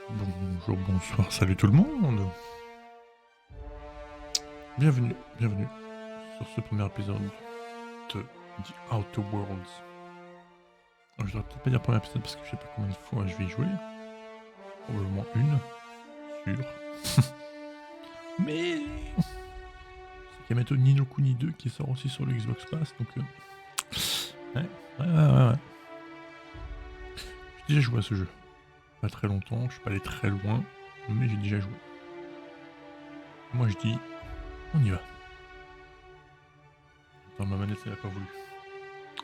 Bonjour, bonsoir, salut tout le monde. Bienvenue sur ce premier épisode de The Outer Worlds. Alors, je devrais peut-être pas dire premier épisode parce que je sais pas combien de fois je vais y jouer. Probablement une, sûr. Mais c'est qu'il y a bientôt Ni no Kuni 2 qui sort aussi sur le Xbox Pass, donc ouais. J'ai déjà joué à ce jeu. Pas très longtemps, je suis pas allé très loin, mais j'ai déjà joué. Moi je dis, on y va. Attends, ma manette elle a pas voulu.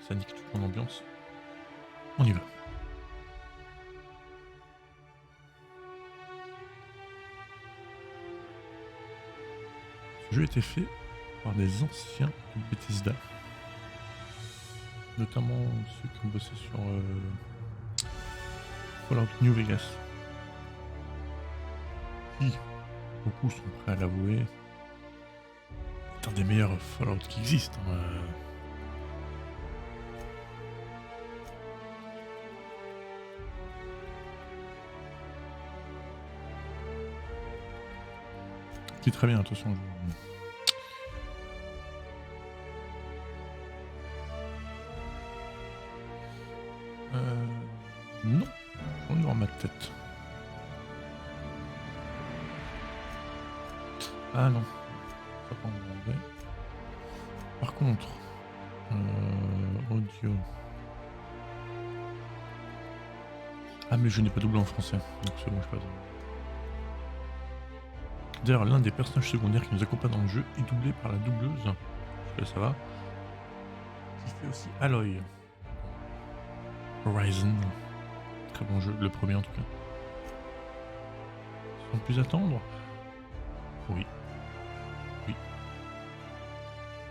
Ça nique toute mon ambiance. On y va. Ce jeu a été fait par des anciens de Bethesda. Notamment ceux qui ont bossé sur Fallout New Vegas. Qui, beaucoup sont prêts à l'avouer, est un des meilleurs Fallout qui existent. Qui est très bien, attention. Non, j'en ai dans ma tête. Ah non, ça pas en anglais. Par contre, audio. Ah mais je n'ai pas doublé en français, donc c'est bon, je passe. D'ailleurs, l'un des personnages secondaires qui nous accompagne dans le jeu est doublé par la doubleuse, là ça va, qui fait aussi Aloy. Horizon, très bon jeu, le premier en tout cas. Sans plus attendre. Oui. Oui.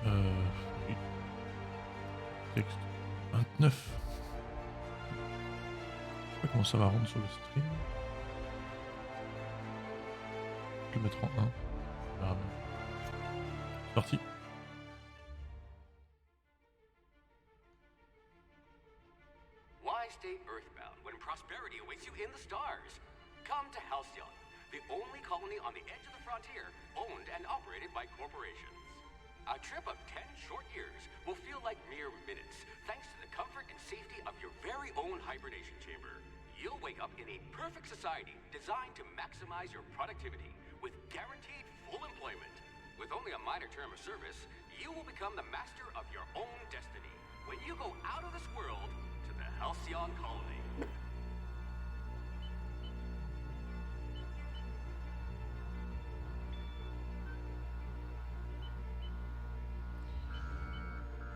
Oui. Texte 29. Je sais pas comment ça va rendre sur le stream. Je vais le mettre en 1. Ah, c'est parti. Why stay earthbound when prosperity awaits you in the stars? Come to Halcyon, the only colony on the edge of the frontier, owned and operated by corporations. A trip of 10 short years will feel like mere minutes, thanks to the comfort and safety of your very own hibernation chamber. You'll wake up in a perfect society designed to maximize your productivity with guaranteed full employment. With only a minor term of service, you will become the master of your own destiny when you go out of this world to the Halcyon colony.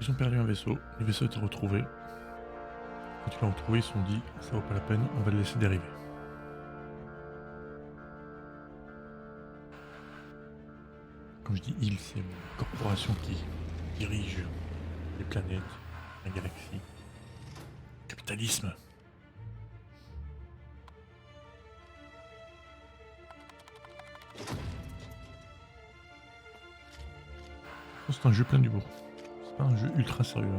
Ils ont perdu un vaisseau, le vaisseau a été retrouvé. Quand ils l'ont retrouvé, ils se sont dit, ça vaut pas la peine, on va le laisser dériver. Quand je dis ils, c'est une corporation qui dirige les planètes, la galaxie. Capitalisme. C'est un jeu plein d'humour. C'est pas un jeu ultra sérieux.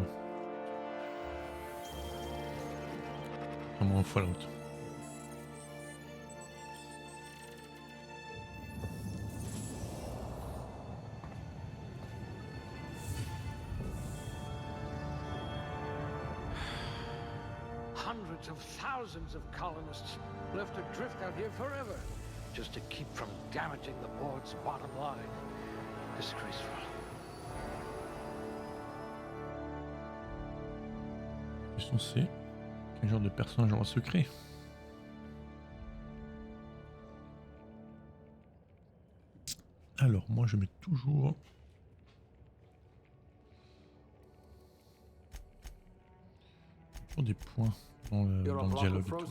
Vraiment un Fallout. Hundreds of thousands of colonists left adrift out here forever, just to keep from damaging the board's bottom line. Disgraceful. La question c'est, quel genre de personnage on va se créer? Alors, moi je mets toujours... des points dans le dialogue et tout.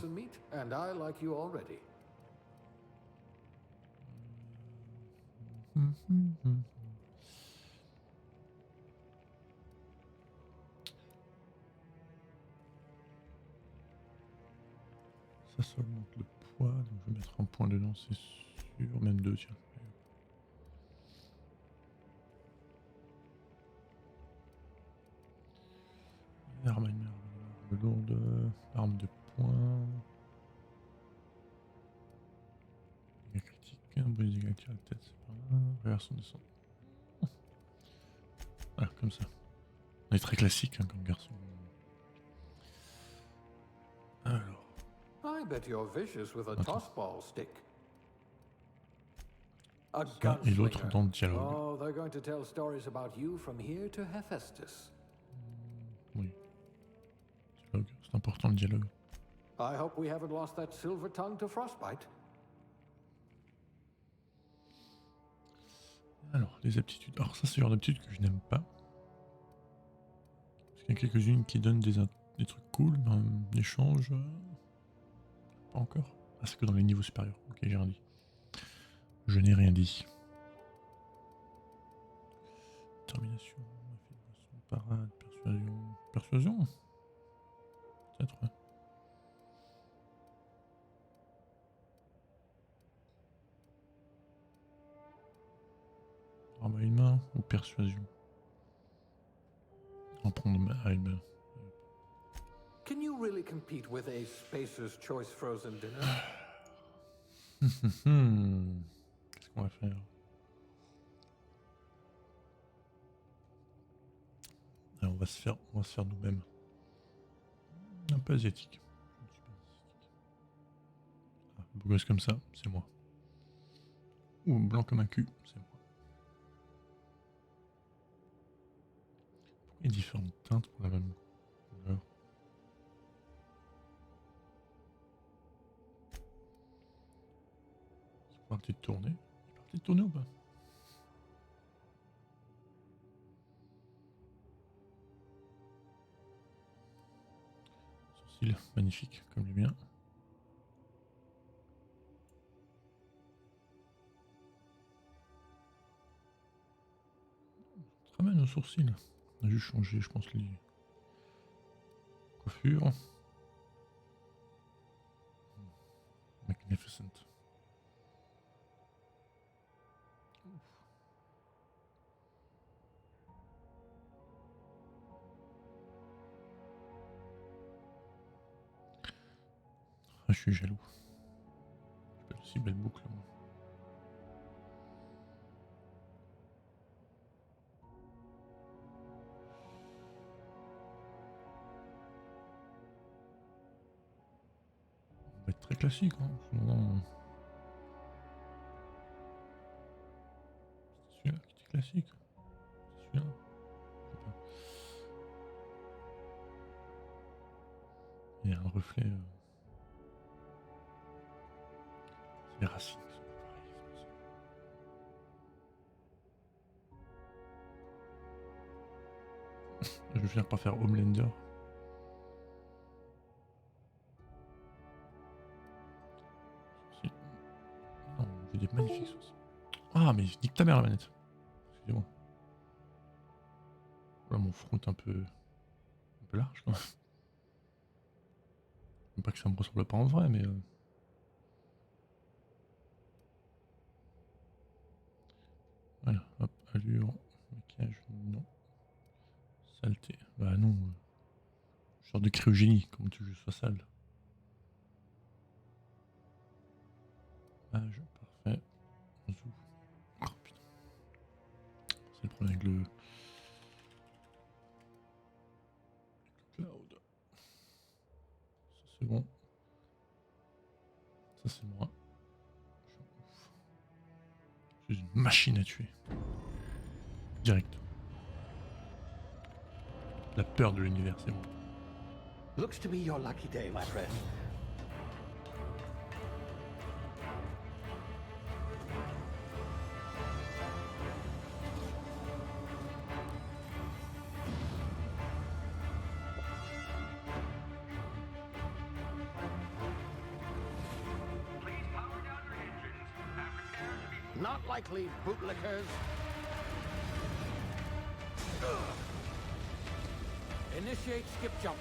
Ça augmente le poids, donc je vais mettre un point dedans, c'est sûr, même deux, tiens. Arme lourde, arme de poing. Ok, un bruit égal tire la tête, c'est pas là. Reverse, on descend. Voilà, comme ça. On est très classique hein, comme garçon. Alors. I bet you're vicious with a Attends. tossball stick. A Ça et l'autre gunslinger. dans le dialogue. Oh, they're going to tell stories about you from here to Hephaestus. Oui. Dialogue, c'est important le dialogue. I hope we haven't lost that silver tongue to frostbite. Alors, les aptitudes. Alors ça c'est le genre d'aptitude que je n'aime pas. Parce qu'il y a quelques-unes qui donnent des trucs cool, mais en échange... pas encore. Ah c'est que dans les niveaux supérieurs. Ok, j'ai rien dit. Je n'ai rien dit. Termination, affirmation, parade, persuasion... Persuasion? Peut-être, ouais. Arme à une main ou persuasion? En prendre à une main. Can you really compete with a Spacer's Choice frozen dinner? Qu'est-ce qu'on va faire? Alors, on va se faire nous-mêmes. Un peu asiatique. Ah, beau gosse comme ça, c'est moi. Ou blanc comme un cul, c'est moi. Pourquoi il y a différentes teintes pour la même couleur? C'est parti de tourner. Il est parti de tourner ou pas? Sourcils magnifique comme les miens. Très bien nos sourcils. On a juste changé, je pense, les coiffures. Magnificent. Ah, je suis jaloux. J'ai pas de si belle boucle, moi. On va être très classique, hein. Sinon... C'est celui-là qui était classique. C'est celui-là. Je sais pas. Il y a un reflet... C'est les racines qui sont pas pareilles. Je vais finir par faire Homelander. Sourcils. Non, j'ai des magnifiques sourcils. Ah, mais nique ta mère la manette. Excusez-moi. Voilà, mon front est un peu large quand même. Pas que ça me ressemble pas en vrai, mais... Voilà, hop, allure, maquillage, non. Saleté, bah non. Genre de cryogénie, comment tu veux que je sois sale. Âge, parfait. Zou. Oh putain. C'est le problème avec le cloud. Ça c'est bon. Ça c'est moi. Je suis une machine à tuer. Direct. La peur de l'univers, c'est bon. Looks to be your lucky day, my friend. Please power down your engines and prepare to be... Not likely, bootlickers. Initiate skip jump.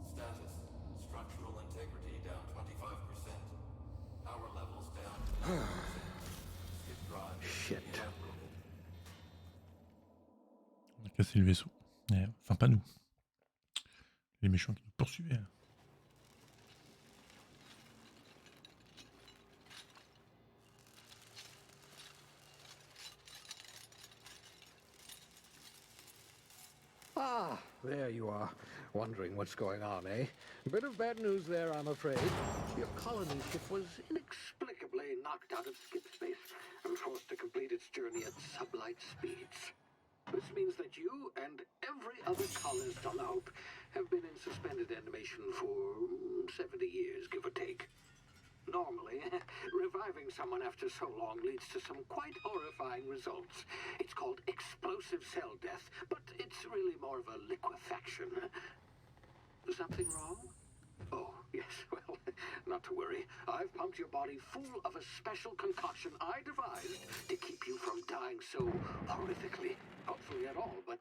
Status. Structural integrity down 25%. Power levels down to c'est le vaisseau. Enfin, pas nous. Les méchants qui nous poursuivaient. Ah, there you are. Wondering what's going on, eh? Bit of bad news there, I'm afraid. Your colony ship was inexplicably knocked out of skip space and forced to complete its journey at sublight speeds. This means that you and every other colonist on the Hope have been in suspended animation for 70 years, give or take. Normally, reviving someone after so long leads to some quite horrifying results. It's called explosive cell death, but it's really more of a liquefaction. Something wrong? Oh, yes, well, not to worry. I've pumped your body full of a special concoction I devised to keep you from dying so horrifically. Hopefully at all, but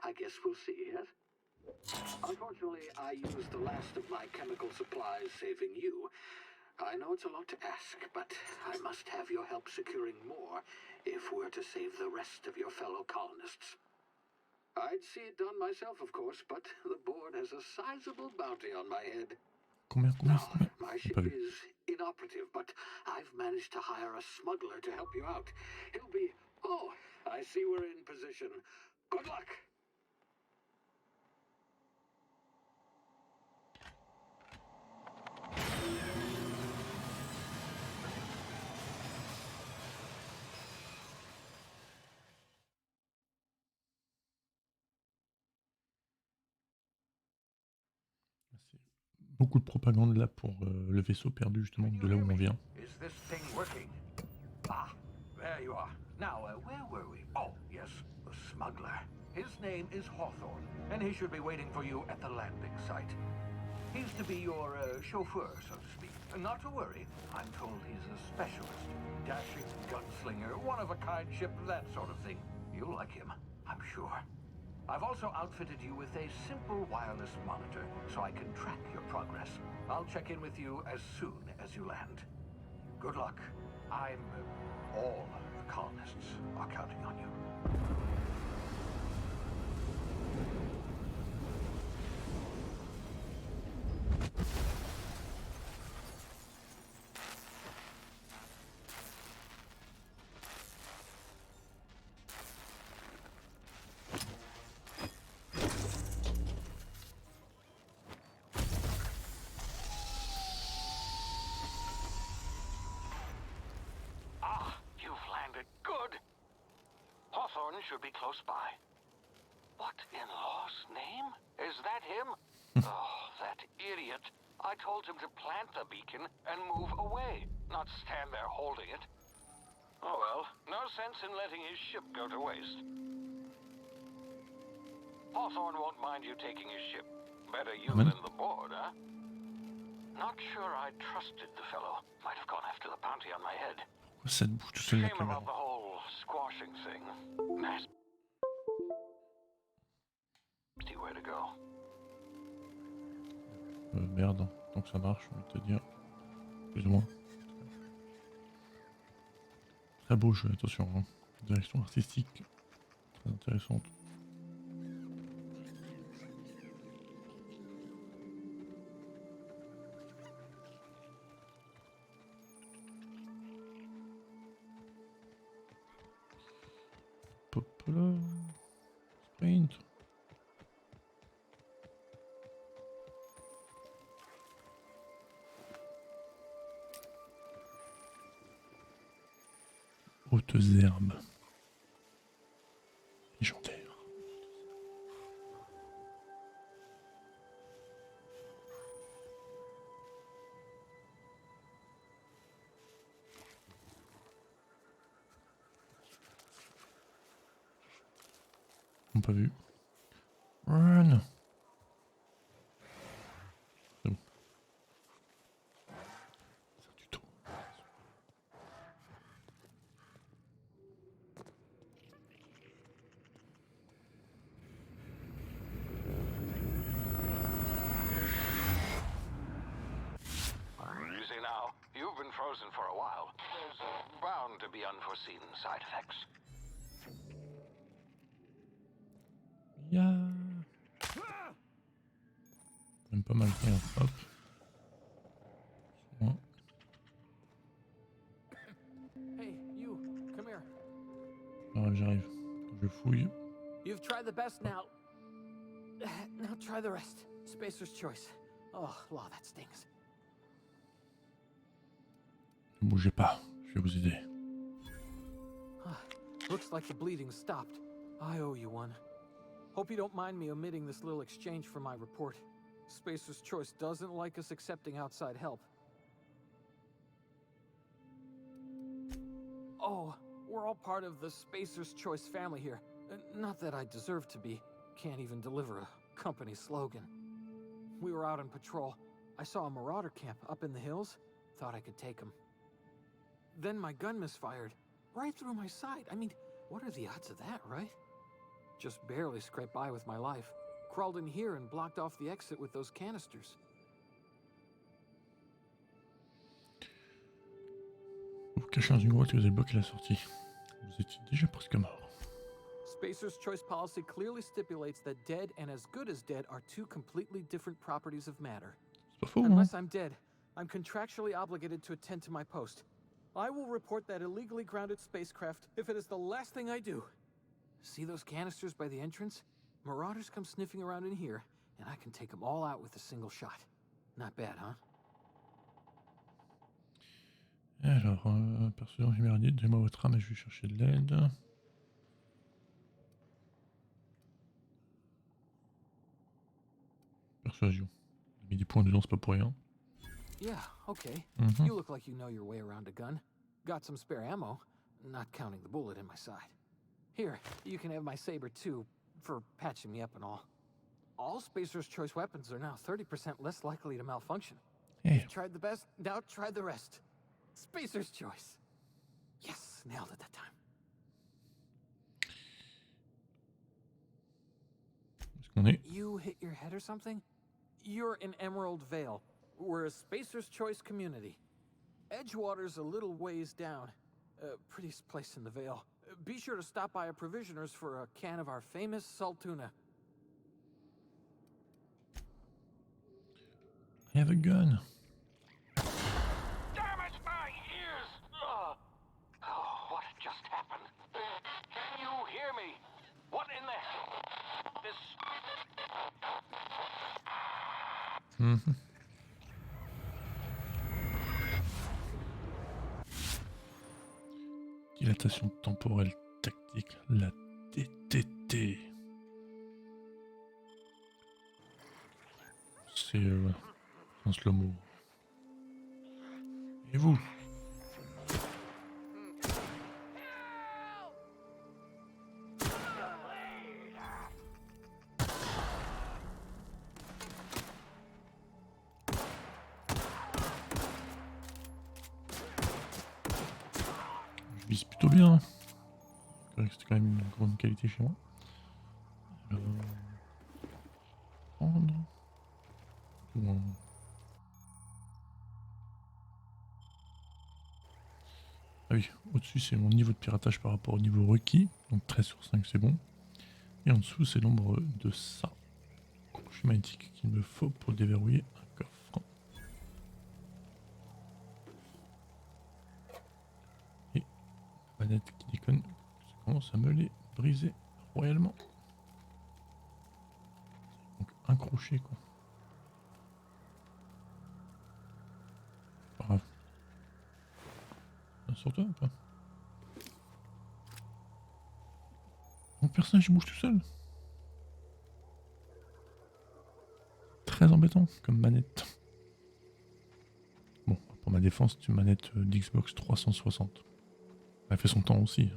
I guess we'll see, yes? Unfortunately, I used the last of my chemical supplies saving you. I know it's a lot to ask, but I must have your help securing more if we're to save the rest of your fellow colonists. I'd see it done myself, of course, but the board has a sizable bounty on my head. Combien? My ship is inoperative, but I've managed to hire a smuggler to help you out. He'll be... Oh, I see we're in position. Good luck! C'est beaucoup de propagande là pour le vaisseau perdu justement de là où on vient. Is this thing working? Ah, there you are. Now, where were we? Oh, yes, the smuggler. His name is Hawthorne, and he should be waiting for you at the landing site. He's to be your chauffeur, so to speak. Not to worry, I'm told he's a specialist. Dashing gunslinger, one-of-a-kind ship, that sort of thing. You'll like him, I'm sure. I've also outfitted you with a simple wireless monitor, so I can track your progress. I'll check in with you as soon as you land. Good luck. All the colonists are counting on you. Should be close by. What in law's name? Is that him? Oh, that idiot. I told him to plant the beacon and move away, not stand there holding it. Oh well, no sense in letting his ship go to waste. Hawthorne won't mind you taking his ship. Better you than the board, huh? Not sure I trusted the fellow. Might have gone after the bounty on my head. Ça bouge tout seul la Shame caméra. about the whole squashing thing. Nasty way to go. Merde, donc ça marche, je vais te dire. Plus ou moins. Très beau jeu, attention. Hein. Direction artistique. Très intéressante. Popolo. Sprint. Hautes herbes. Légendaire. On n'a pas vu. Run. C'est bon. C'est un tuto. You see now, you've been frozen for a while. There's bound to be unforeseen side effects. même pas mal. Regarde, hop. Soin. Hey, you, come here. J'arrive. Je fouille. You've tried the best now. Now try the rest. Spacer's choice. Oh, law, that stings. Ne bougez pas, je vais vous aider. Looks like the bleeding stopped. I owe you one. Hope you don't mind me omitting this little exchange from my report. Spacer's choice doesn't like us accepting outside help. Oh, we're all part of the Spacer's Choice family here. Not that I deserve to be. Can't even deliver a company slogan. We were out on patrol. I saw a marauder camp up in the hills. Thought I could take him. Then my gun misfired. Right through my side. I mean, what are the odds of that, right? Just barely scraped by with my life. Crawled in here and blocked off the exit with those canisters. Vous vous cachez dans une grotte et vous avez bloqué la sortie. Vous étiez déjà presque mort. Spacer's choice policy clearly stipulates that dead and as good as dead are two completely different properties of matter. C'est pas faux, hein? Unless I'm dead, I'm contractually obligated to attend to my post. I will report that illegally grounded spacecraft if it is the last thing I do. See those canisters by the entrance? Marauders come sniffing around in here, and I can take them all out with a single shot. Not bad, huh? Alors, persuasion éphémère, donnez-moi votre âme et je vais chercher de l'aide. Persuasion. J'ai mis des points dedans, c'est pas pour rien. Yeah, okay. Mhm. You look like you know your way around a gun. Got some spare ammo, not counting the bullet in my side. Here, you can have my saber too, for patching me up and all. All Spacer's Choice weapons are now 30% less likely to malfunction. Hey, Tried the best, now try the rest. Spacer's Choice. Yes, nailed it that time. où est-ce qu'on est? You hit your head or something? You're in Emerald Vale. We're a Spacer's Choice community. Edgewater's a little ways down. Prettiest place in the Vale. Be sure to stop by a provisioner's for a can of our famous salt tuna. I have a gun. Damn it, my ears! Oh, what just happened? Can you hear me? What in the... This... Mhm. Dilatation temporelle tactique, la DTT. C'est un slow-mo. Et vous? Je vise plutôt bien. C'est vrai que c'était quand même une grande qualité chez moi. Alors, prendre. Bon. Ah oui, au-dessus c'est mon niveau de piratage par rapport au niveau requis, donc 13 sur 5 c'est bon. Et en dessous c'est nombre de ça, crochet magnétique qu'il me faut pour déverrouiller un coffre. Et la manette qui déconne, ça commence à me les briser royalement. Donc un crochet quoi. Pas grave. Sur toi ou pas? Mon personnage il bouge tout seul. Très embêtant comme manette. Bon, pour ma défense, c'est une manette d'Xbox 360. Elle fait son temps aussi.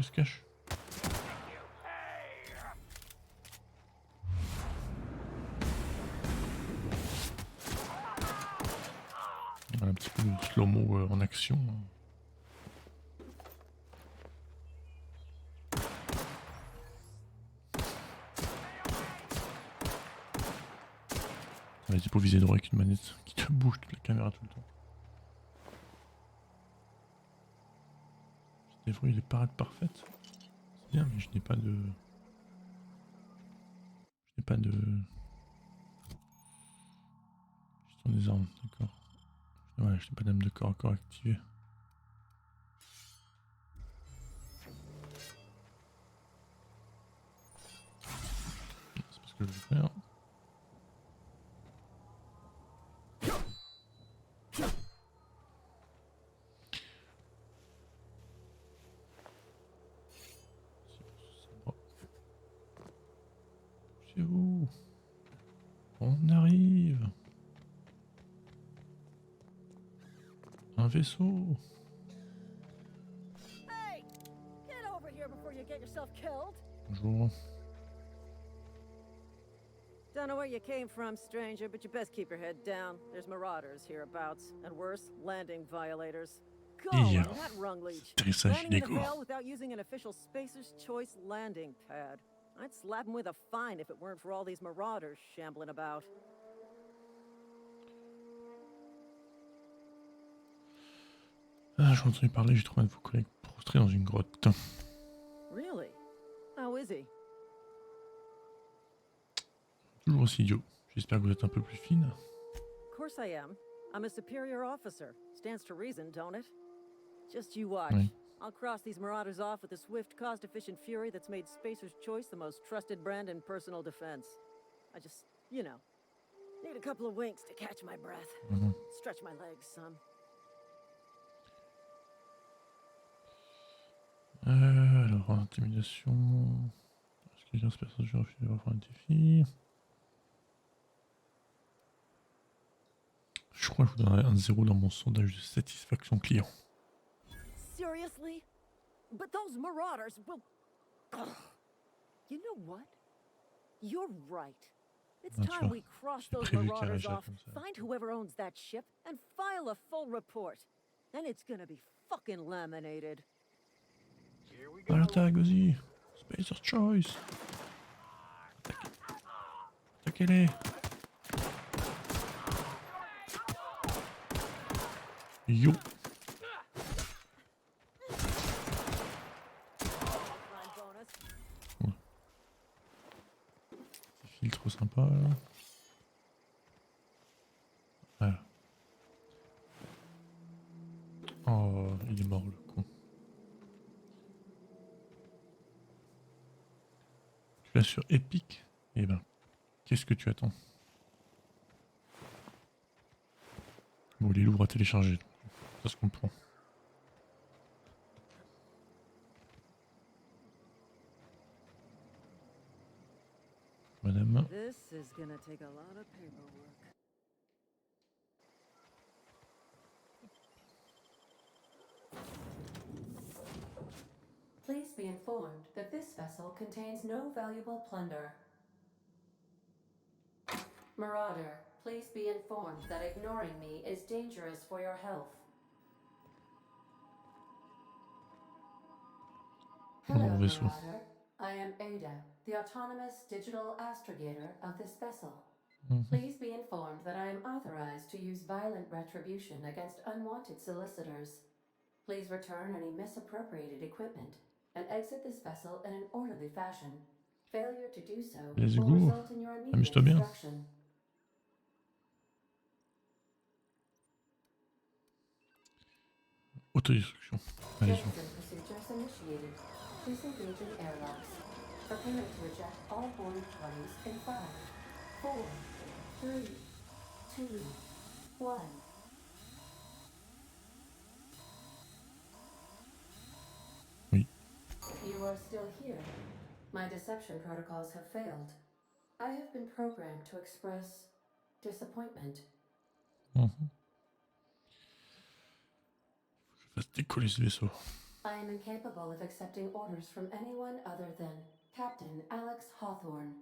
Il se cache. Voilà, un petit peu de slow-mo en action. Ça va réalité pour viser droit avec une manette qui te bouge toute la caméra tout le temps. J'ai des les parades parfaites. C'est bien, mais je n'ai pas de... Je n'ai pas de... Gestion des armes, d'accord. Voilà, je n'ai pas d'âme de corps à corps activée. C'est parce que je veux faire. C'est où? On arrive. Un vaisseau. Hey! Get over here before you get yourself killed! Bonjour. Don't know where you came from, stranger, but you best keep your head down. There's marauders hereabouts, and worse, landing violators. Go on that rung leech. Landing into hell without using an official Spacer's Choice landing pad. I'd slap him with a fine if it weren't for all these marauders shambling about. Ah, j'ai entendu parler, j'ai trouvé un de vos collègues prostré dans une grotte. Really? How is he? Toujours aussi idiot. J'espère que vous êtes un peu plus fine. Of course I am. I'm a superior officer. Stands to reason, don't it? Just you watch. Oui. I'll cross these marauders off with a swift, cost-efficient fury that's made Spacer's Choice the most trusted brand in personal defense. I just, you know, need a couple of winks to catch my breath. Stretch my legs some. Alors, intimidation. Est-ce qu'il y a 15 personnes qui refusent de faire un défi? Je crois que je vous donnerai un 0 dans mon sondage de satisfaction client. Seriously? But those marauders will... Ugh. You know what? You're right. It's time we cross those marauders off, find whoever owns that ship, and file a full report. Then it's gonna be fucking laminated. À l'attaque, vas-y. Spacer's Choice. Attaquez-les. Yo. Ouais. Petit filtre sympa là. Voilà. Oh, il est mort le con. Tu l'as sur Epic? Eh ben, qu'est-ce que tu attends? Bon, il est lourd à télécharger. Ça se comprend. Madame. This is gonna take a lot of paperwork. Please be informed that this vessel contains no valuable plunder. Marauder, please be informed that ignoring me is dangerous for your health. Hello, Marauder. I am Ada, the autonomous digital astrogator of this vessel. Please be informed that I am authorized to use violent retribution against unwanted solicitors. Please return any misappropriated equipment and exit this vessel in an orderly fashion. Failure to do so will result in your immediate destruction. Autodestruction. Allez-y. Procedures initiated. Disengaging airlocks. Prepare to eject all boarding parties in 5, 4, 3, 2, 1. Oui. You are still here. My deception protocols have failed. I have been programmed to express disappointment. Je fasse décoller ce vaisseau. I am incapable of accepting orders from anyone other than Captain Alex Hawthorne.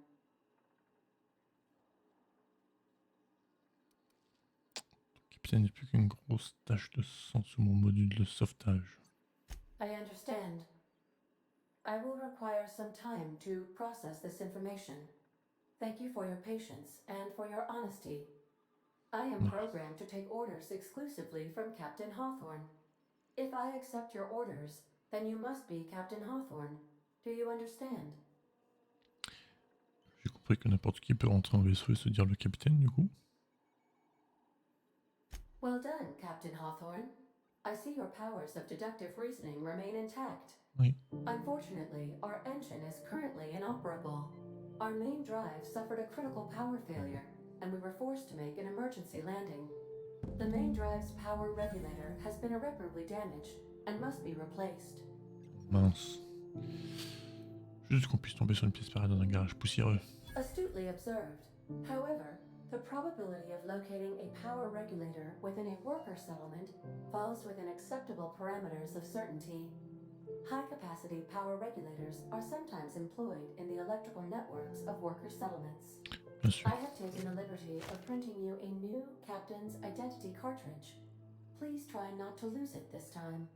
Le capitaine n'est plus qu'une grosse tache de sang sur mon module de sauvetage. I understand. I will require some time to process this information. Thank you for your patience and for your honesty. I am programmed to take orders exclusively from Captain Hawthorne. If I accept your orders, then you must be Captain Hawthorne. Do you understand? J'ai compris que n'importe qui peut rentrer en vaisseau et se dire le capitaine, du coup. Well done, Captain Hawthorne. I see your powers of deductive reasoning remain intact. Oui. Unfortunately, our engine is currently inoperable. Our main drive suffered a critical power failure, and we were forced to make an emergency landing. The main drive's power regulator has been irreparably damaged and must be replaced. Mince. Juste qu'on puisse tomber sur une pièce pareille dans un garage poussiéreux. Astutely observed. However, the probability of locating a power regulator within a worker settlement falls within acceptable parameters of certainty. High-capacity power regulators are sometimes employed in the electrical networks of worker settlements. Bien sûr. I have taken the liberty of printing you a new Captain's Identity cartridge. Please try not to lose it this time.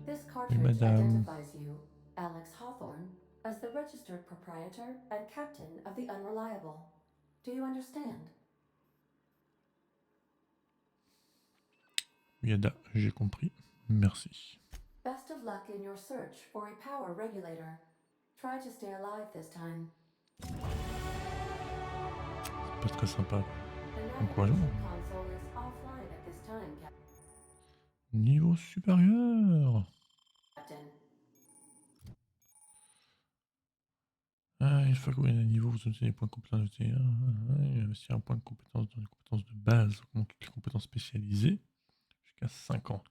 This cartridge identifies you, Alex Hawthorne, as the registered proprietor and captain of the Unreliable. Do you understand? Yada, j'ai compris. Merci. Best of luck in your search for a power regulator. Try to stay alive this time. C'est pas très sympa. The Encourageant. navigation console is offline at this time, Niveau supérieur. Captain. Ah, une fois que vous avez un niveau, vous obtenez des points de compétence de T1. Il y a aussi un point de compétence dans les compétences de base, donc toutes les compétences spécialisées, jusqu'à 50.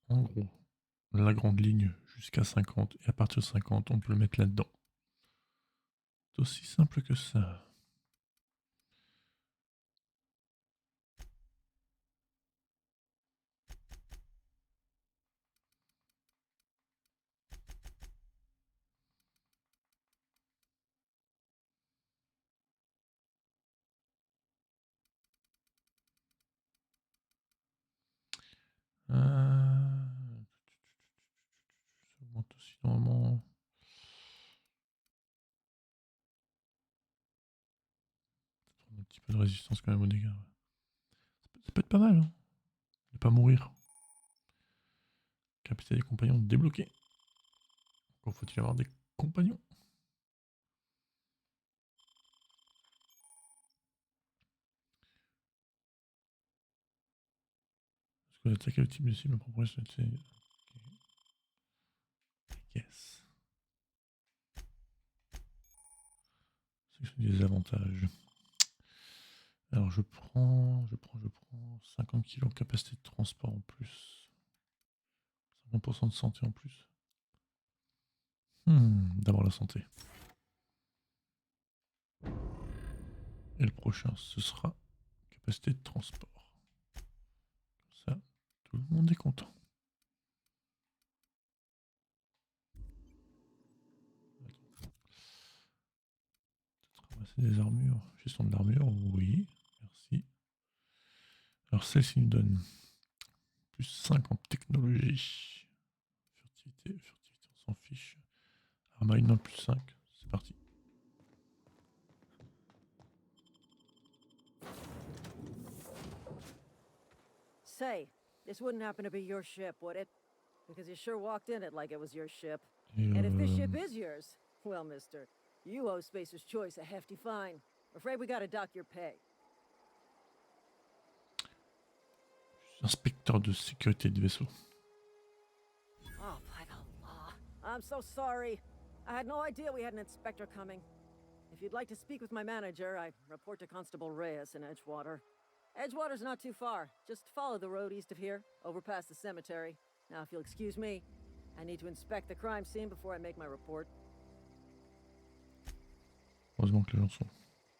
En gros, la grande ligne jusqu'à 50, et à partir de 50, on peut le mettre là-dedans. C'est aussi simple que ça. Ça augmente aussi normalement. Un petit peu de résistance quand même aux dégâts. Ça peut être pas mal, hein. Ne pas mourir. Capacité des compagnons débloquée. Encore faut-il avoir des compagnons. Est-ce que vous attaquez le type de cible proportionnelle? Yes. C'est des avantages. Alors je prends 50 kg en capacité de transport en plus. 50% de santé en plus. D'abord la santé. Et le prochain, ce sera capacité de transport. Comme ça, tout le monde est content. Peut-être ramasser des armures. Gestion de l'armure, oui. Merci. Alors celle-ci nous donne plus 5 en technologie. Furtivité, on s'en fiche. Armament plus 5, c'est parti. Say, this wouldn't happen to be your ship, would it? Because you sure walked in it like it was your ship. Et And if this ship is yours, well, mister, you owe Spacer's Choice a hefty fine. Afraid we gotta dock your pay. je suis inspecteur de sécurité de vaisseau. Oh, by the law. I'm so sorry. I had no idea we had an inspector coming. If you'd like to speak with my manager, I report to Constable Reyes in Edgewater. Edgewater's not too far. Just follow the road east of here, over past the cemetery. Now, if you'll excuse me, I need to inspect the crime scene before I make my report. Heureusement que les gens sont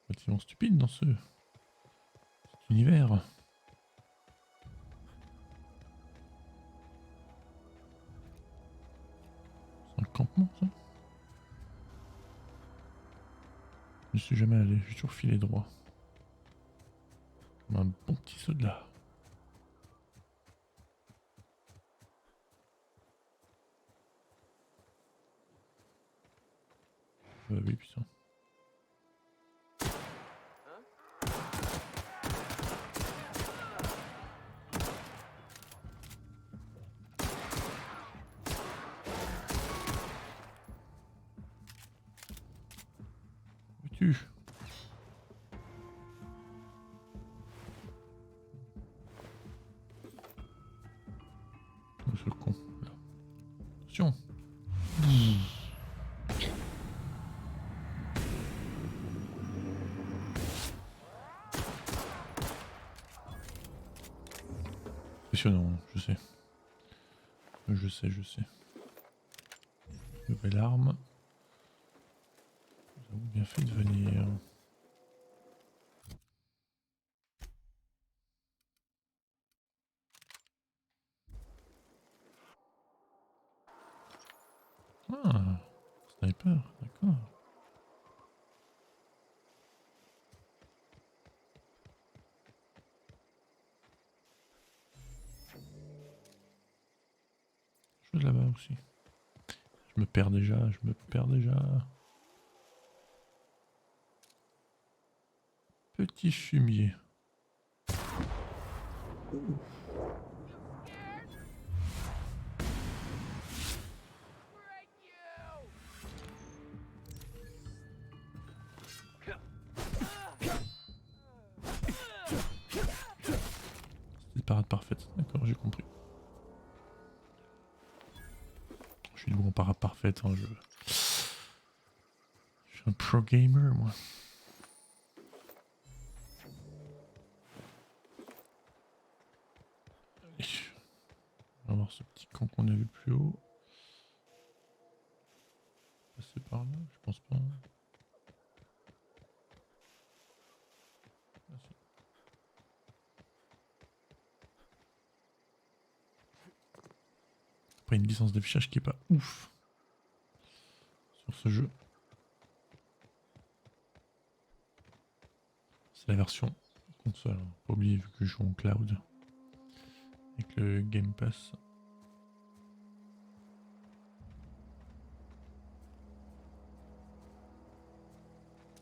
relativement stupides dans cet univers. C'est un campement, ça? Je ne suis jamais allé, j'ai toujours filé droit. Comme un bon petit soldat. Oui, putain. Où es-tu? Ce con, là. Attention. Impressionnant, je sais. Je sais. Nouvelle arme. Nous avons bien fait de venir. Ah, sniper, d'accord. Chose là-bas aussi. Je me perds déjà. Petit fumier. C'est parade parfaite. D'accord, j'ai compris. Je suis doué en parade parfaite. Hein, je suis un pro gamer, moi. Allez. On va voir ce petit camp qu'on a vu plus haut. Passer par là, je pense pas. Ah, si. Après une licence d'affichage qui est pas ouf sur ce jeu. C'est la version console, hein. Pas oublier vu que je joue en cloud avec le Game Pass.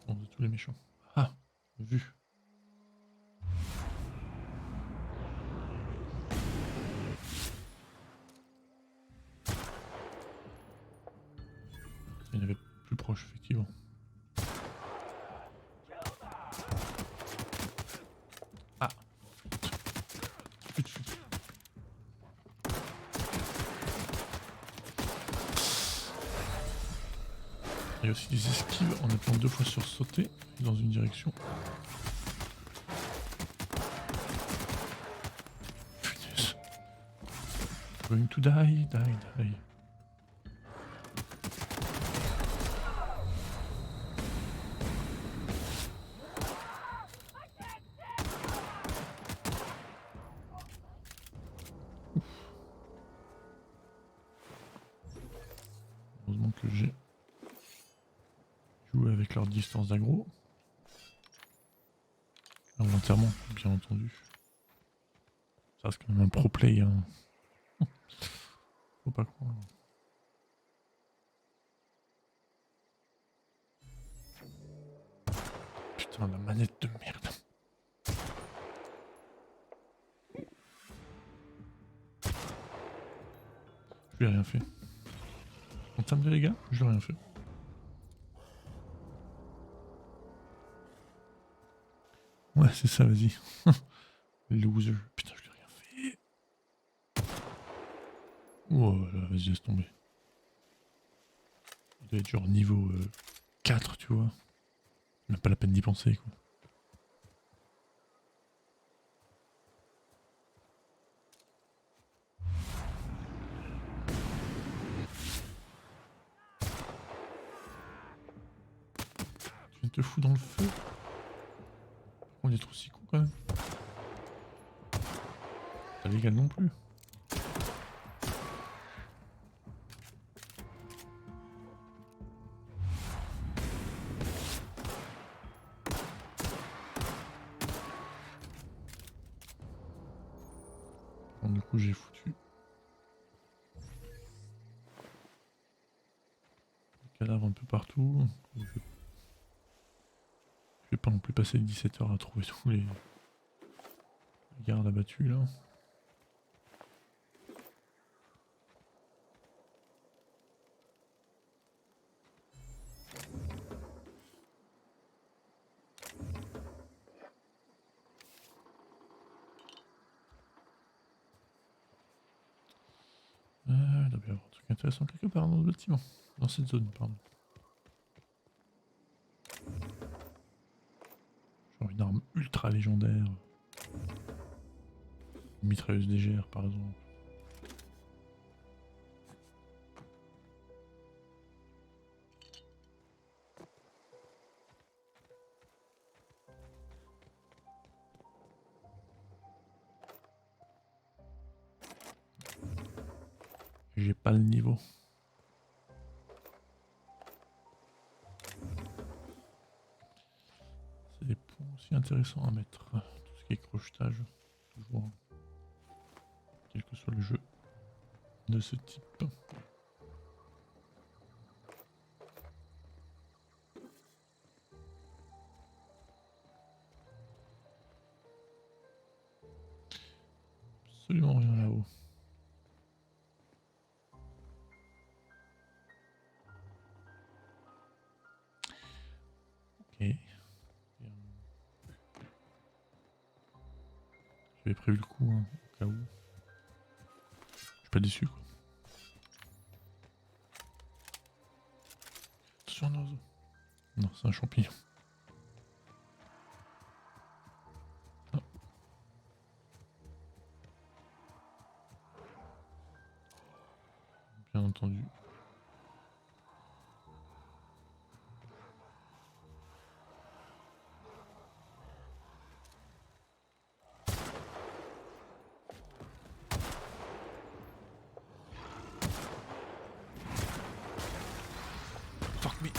Bon, c'est tous les méchants. Ah, vu. Il y en avait plus proche, effectivement. Ah. Il y a aussi des esquives en appuyant 2 fois sur sauter dans une direction. Punaise. Going to die. Heureusement que j'ai joué avec leur distance d'aggro. Involontairement, bien entendu. Ça reste quand même un pro play. Hein. Faut pas croire. Putain, la manette de merde. Je lui ai rien fait. En termes de dégâts, je lui ai rien fait. Ouais, c'est ça, vas-y. Loser. Putain, je lui ai rien fait. Oh là, vas-y, laisse tomber. Il doit être genre niveau 4, tu vois. Même pas la peine d'y penser, quoi. Tu viens de te foutre dans le feu. On est trop si con quand même. Pas légal non plus. Bon, du coup j'ai foutu le cadavre un peu peu partout. Je vais pas non plus passer 17 heures à trouver tous les gardes abattus là. Il doit y avoir un truc intéressant quelque part dans le bâtiment. Dans cette zone, pardon. Genre une arme ultra légendaire. Une mitrailleuse légère par exemple. J'ai pas le niveau. C'est des points aussi intéressants à mettre. Tout ce qui est crochetage, toujours. Quel que soit le jeu de ce type. Absolument rien là-haut. Ok. J'avais prévu le coup, hein, au cas où. Je suis pas déçu quoi. Attention un oiseau. Non, c'est un champignon. Ah. Bien entendu. Fuck me.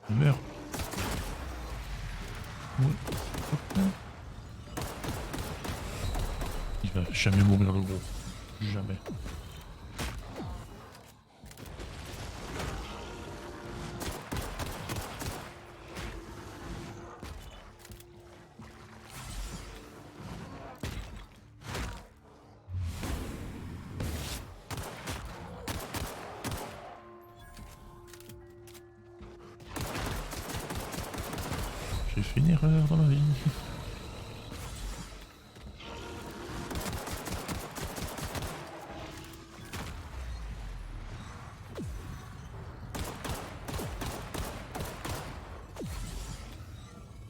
Meurs. Ouais. Il va jamais mourir le gros. Jamais. J'ai fait une erreur dans ma vie.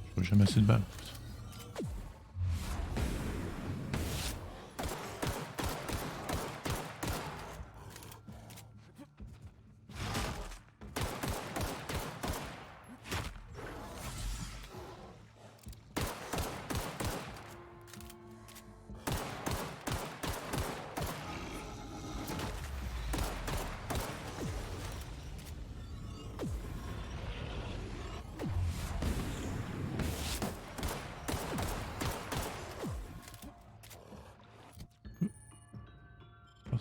Je vois jamais assez de balles.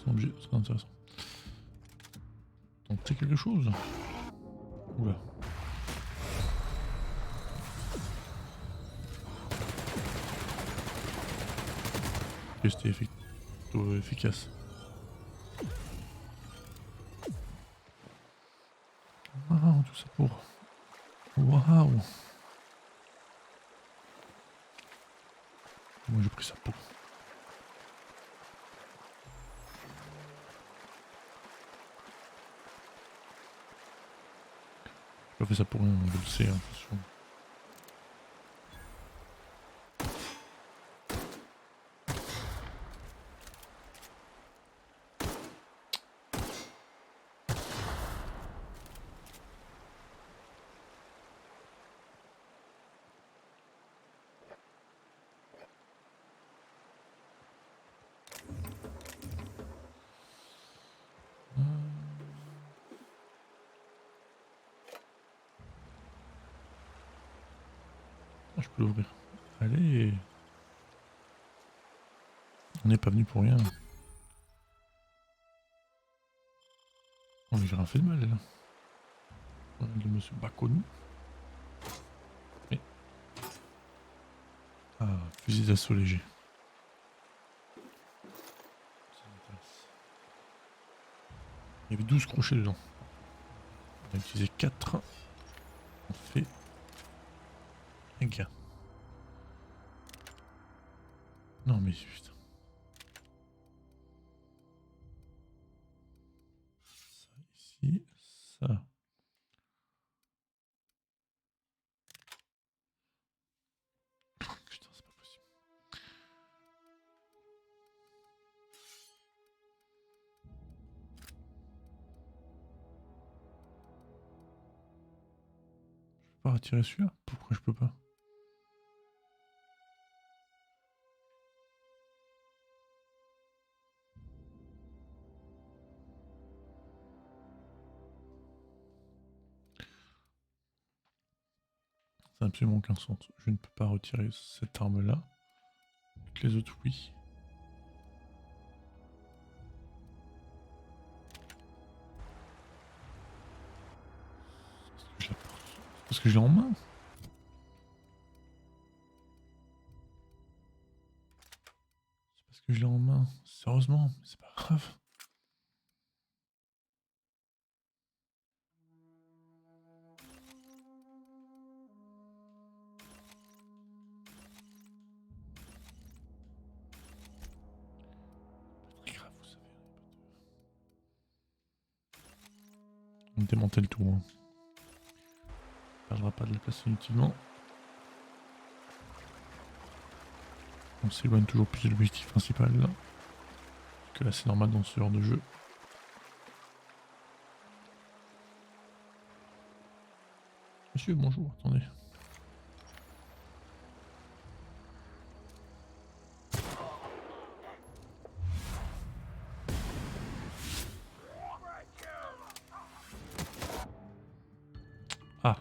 Objet, c'est intéressant. Tenter quelque chose. Oula. Et c'était plutôt efficace. Waouh, tout ça pour. Waouh. Moi j'ai pris sa peau. J'ai pas fait ça pour rien, je le sais, attention. Ah, je peux l'ouvrir. Allez. On n'est pas venu pour rien. On lui a rien fait de mal là. Le monsieur Baconou. Ah, fusil d'assaut léger. Ça m'intéresse. Il y avait 12 crochets dedans. On a utilisé 4. On fait un gain. Non mais putain. Ça ici, ça. Putain, c'est pas possible. Je peux pas retirer celui-là? Pourquoi je peux pas? Ça n'a absolument aucun sens. Je ne peux pas retirer cette arme-là. Avec les autres, oui. Parce que je l'ai en main. C'est parce que je l'ai en main. Sérieusement, mais c'est pas grave. Pas très grave, vous savez. On démantèle tout. Hein. On perdra pas de la place inutilement. On s'éloigne toujours plus de l'objectif principal. Là. Parce que là c'est normal dans ce genre de jeu. Monsieur, bonjour, attendez. Ah.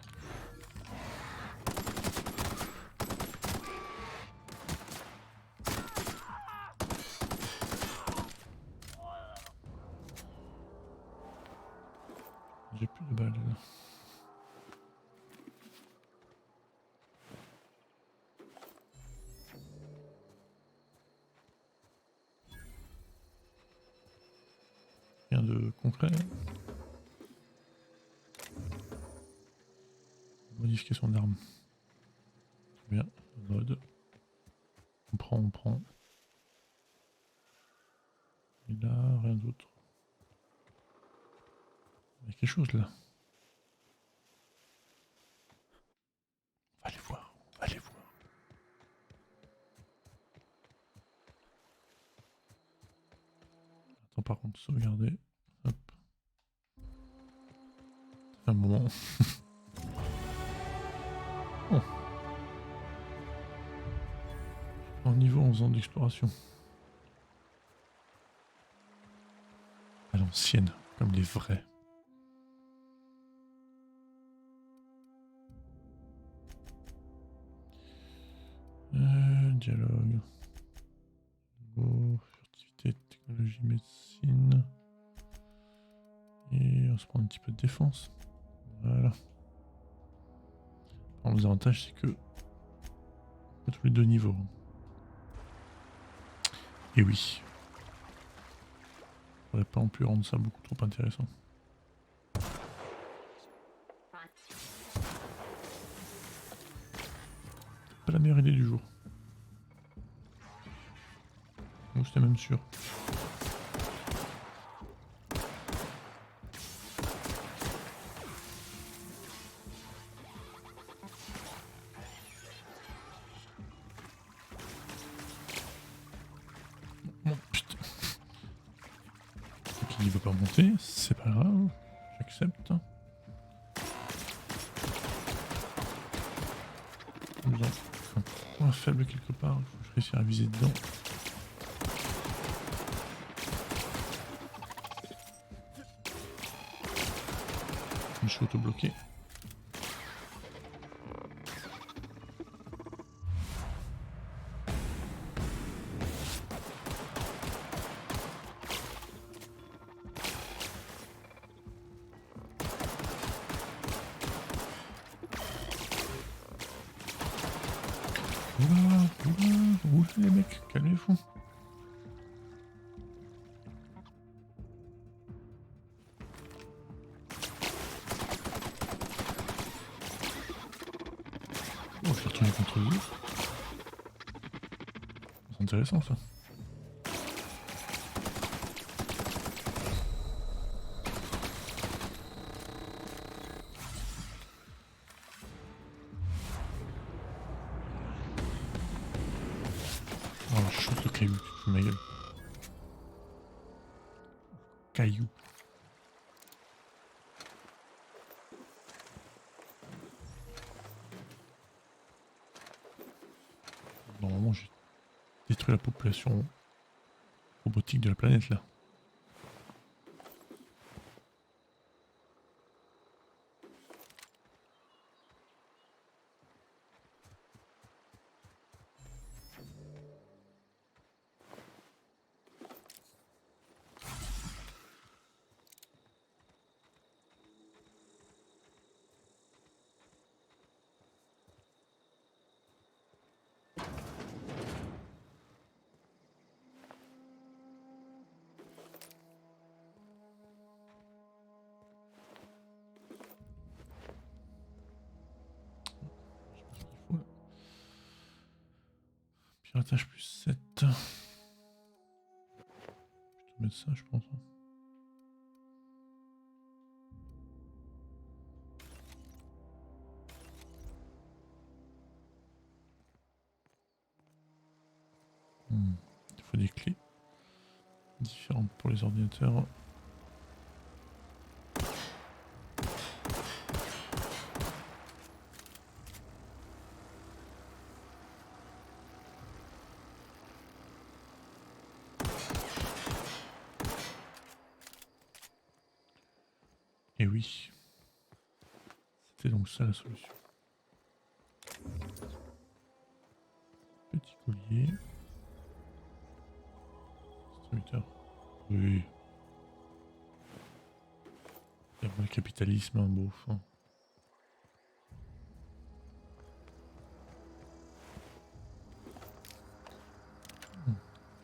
J'ai plus de balles. Rien de concret. Modification d'armes. Très bien. Mode. On prend. Et là, rien d'autre. Il y a quelque chose là. Allez voir. Attends, par contre, sauvegarder. Hop. Un moment. Oh. En niveau en faisant d'exploration. À l'ancienne, comme les vrais. Dialogue. Furtivité, technologie, médecine. Et on se prend un petit peu de défense. Voilà. Alors, les avantages, c'est que à tous les 2 niveaux. Et oui. On ne pourrait pas non plus rendre ça beaucoup trop intéressant. Pas la meilleure idée du jour. Bon, j'étais même sûr. Bon, putain. Ok, il veut pas monter, c'est pas grave. J'accepte. Un point faible quelque part, il faut que je réussisse à viser dedans. Je suis auto-bloqué. Oula les mecs, calmez-vous. Oh, je suis retourné contre eux. C'est intéressant ça. Oh, je chante le caillou, tu te fous de ma gueule. Caillou. Normalement, j'ai détruit la population robotique de la planète là. Piratage plus 7. Je vais te mettre ça, je pense. Il faut des clés différentes pour les ordinateurs. Et oui, c'était donc ça la solution. Petit collier. Distributeur. Oui. Il y a pas le capitalisme, hein, beauf. Hein.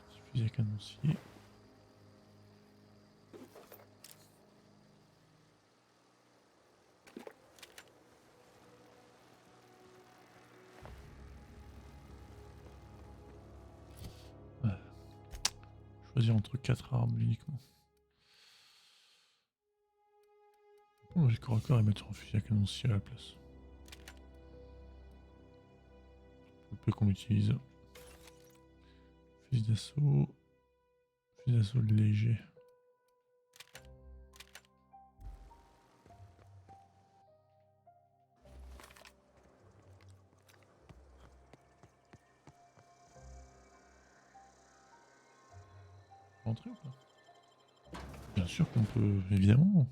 Petit fusil à canoncier. Choisir entre 4 armes uniquement. On va le corps à corps et mettre un fusil à canoncier à la place. Le peu qu'on utilise. Fusil d'assaut. Fusil d'assaut léger. Rentrer ou pas? Bien sûr qu'on peut, évidemment.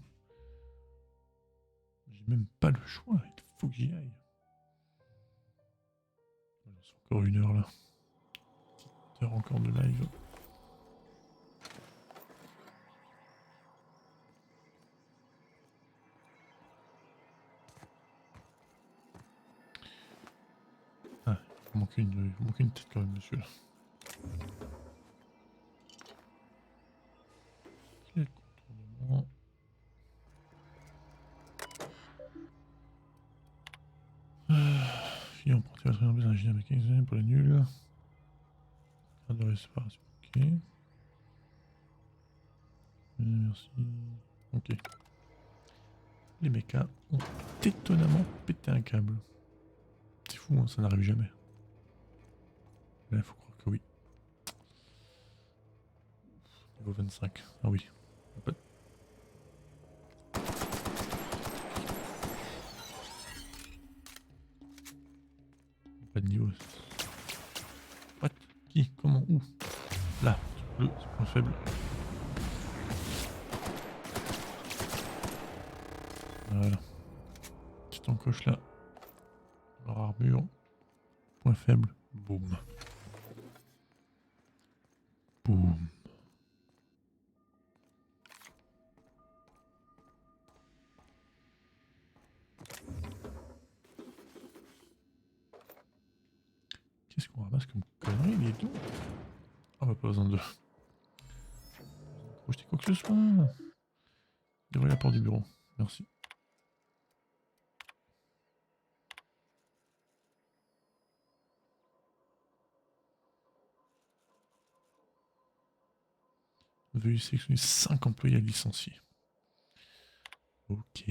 J'ai même pas le choix, il faut que j'y aille. C'est encore 1 heure là. Petite heure encore de live. Ah, il manque une tête quand même, monsieur là. Il est le contournement. Fini emprunté votre entreprise ingénieur mécanicien pour les nuls. Carte de réparation, ok. Merci. Ok. Les mechas ont étonnamment pété un câble. C'est fou, hein, ça n'arrive jamais. Là, il faut croire que oui. Niveau 25. Ah oui. Pas de niveau. What? Qui? Comment? Où? Là. Le point faible. Voilà. Petite encoche là. Leur armure. Point faible. Boum. Boum. Qu'est-ce qu'on ramasse comme conneries, les deux? Ah bah pas besoin de... Projeter quoi que ce soit. Dérouler la porte du bureau. Merci. Veuillez sélectionner 5 employés à licencier. Ok.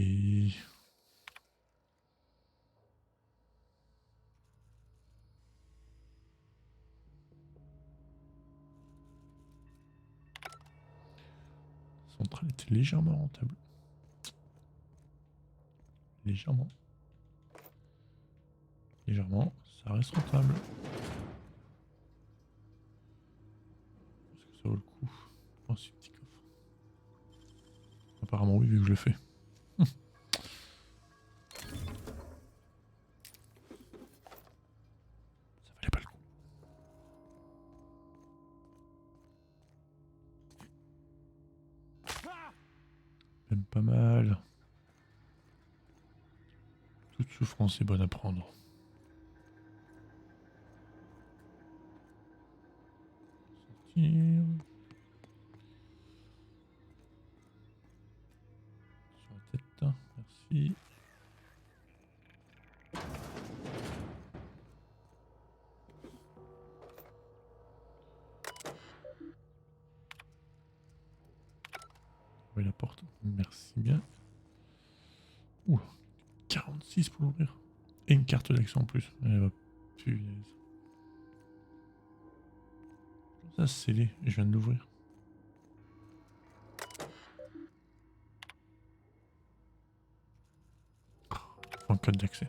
La centrale était légèrement rentable. Légèrement. Légèrement, ça reste rentable. Est-ce que ça vaut le coup? Oh, ce petit coffre. Apparemment oui, vu que je le fais. Ça valait pas le coup. Même pas mal. Toute souffrance est bonne à prendre. Sortir. Sur la tête, merci. Oui, la porte, merci bien. Ouh, 46 pour l'ouvrir. Et une carte d'action en plus. Elle va punaise. Ça c'est scellé, je viens de l'ouvrir. En code d'accès.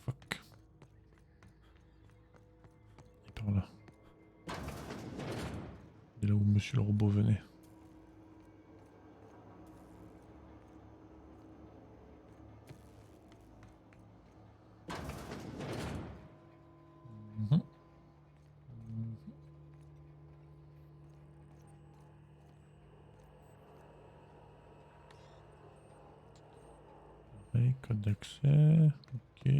Fuck. Et par là. C'est là où monsieur le robot venait. Code d'accès, ok.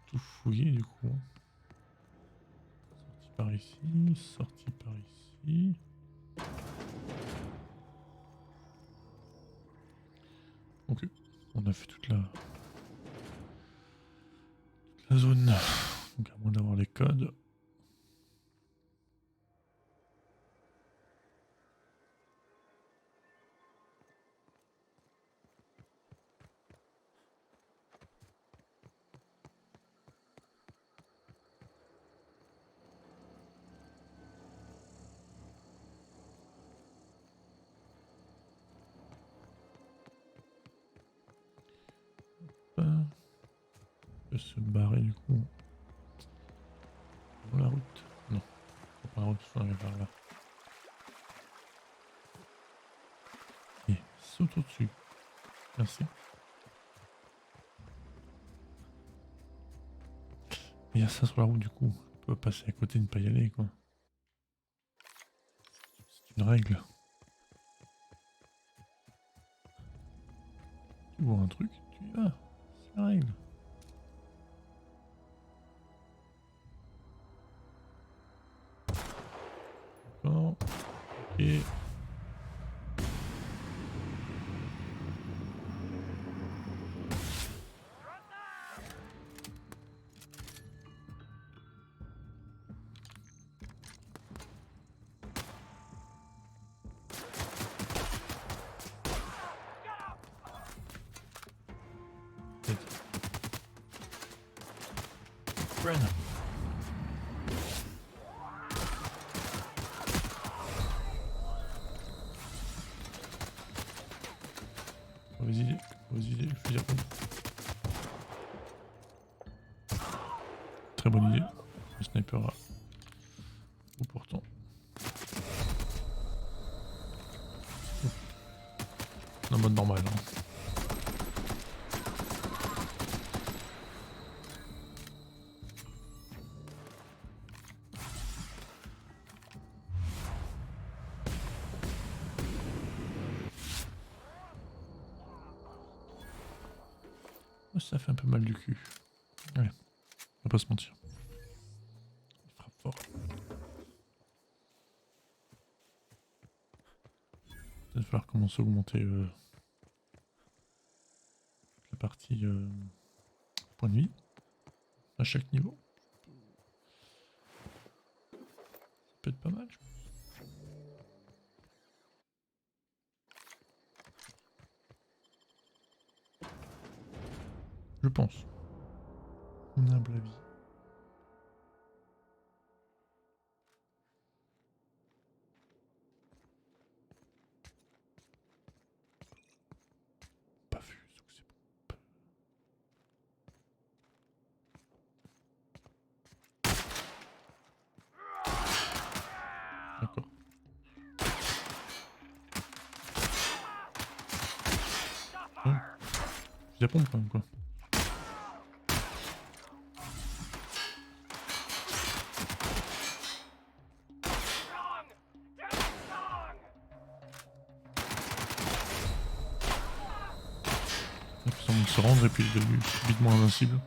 Tout fouiller du coup. Sortie par ici, sortie par ici. Ok, on a fait toute la zone. Donc à moins d'avoir les codes. On peut se barrer du coup. Dans la route. Non, faut pas la route, faut aller vers là. Et saute au-dessus. Merci. Il y a ça sur la route du coup. On peut passer à côté et ne pas y aller quoi. C'est une règle. Tu vois un truc, tu y vas. C'est la règle. D'accord. Ok. Bren. Vas-y, je vais dire. Très bonne idée. Le sniper a... Ou pourtant. En mode normal. Hein. Ça fait un peu mal du cul. Ouais, on va pas se mentir. Il frappe fort. Il va falloir commencer à augmenter la partie point de vie à chaque niveau. Ça peut être pas mal, je pense. Je pense. Mon humble avis. Pas vu, donc c'est bon. D'accord. Oh. Je la pompe quand même quoi. Il semble se rendre et puis il est devenu subitement invincible.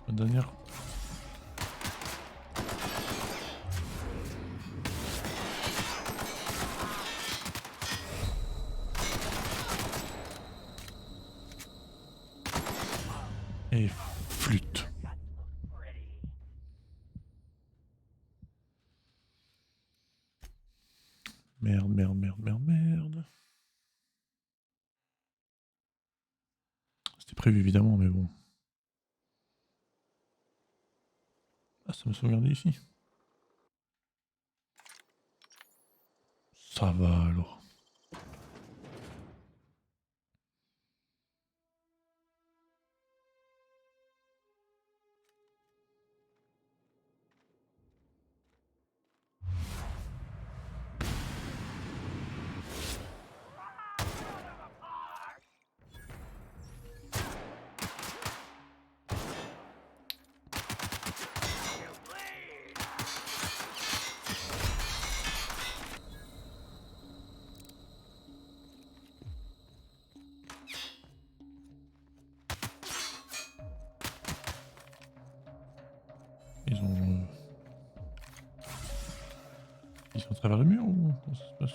La dernière. Et flûte. Merde, merde, merde, merde, merde. C'était prévu évidemment, mais bon. Ah, ça m'a sauvegardé ici. Ça va alors. Ils sont à travers le mur ou comment ça se passe?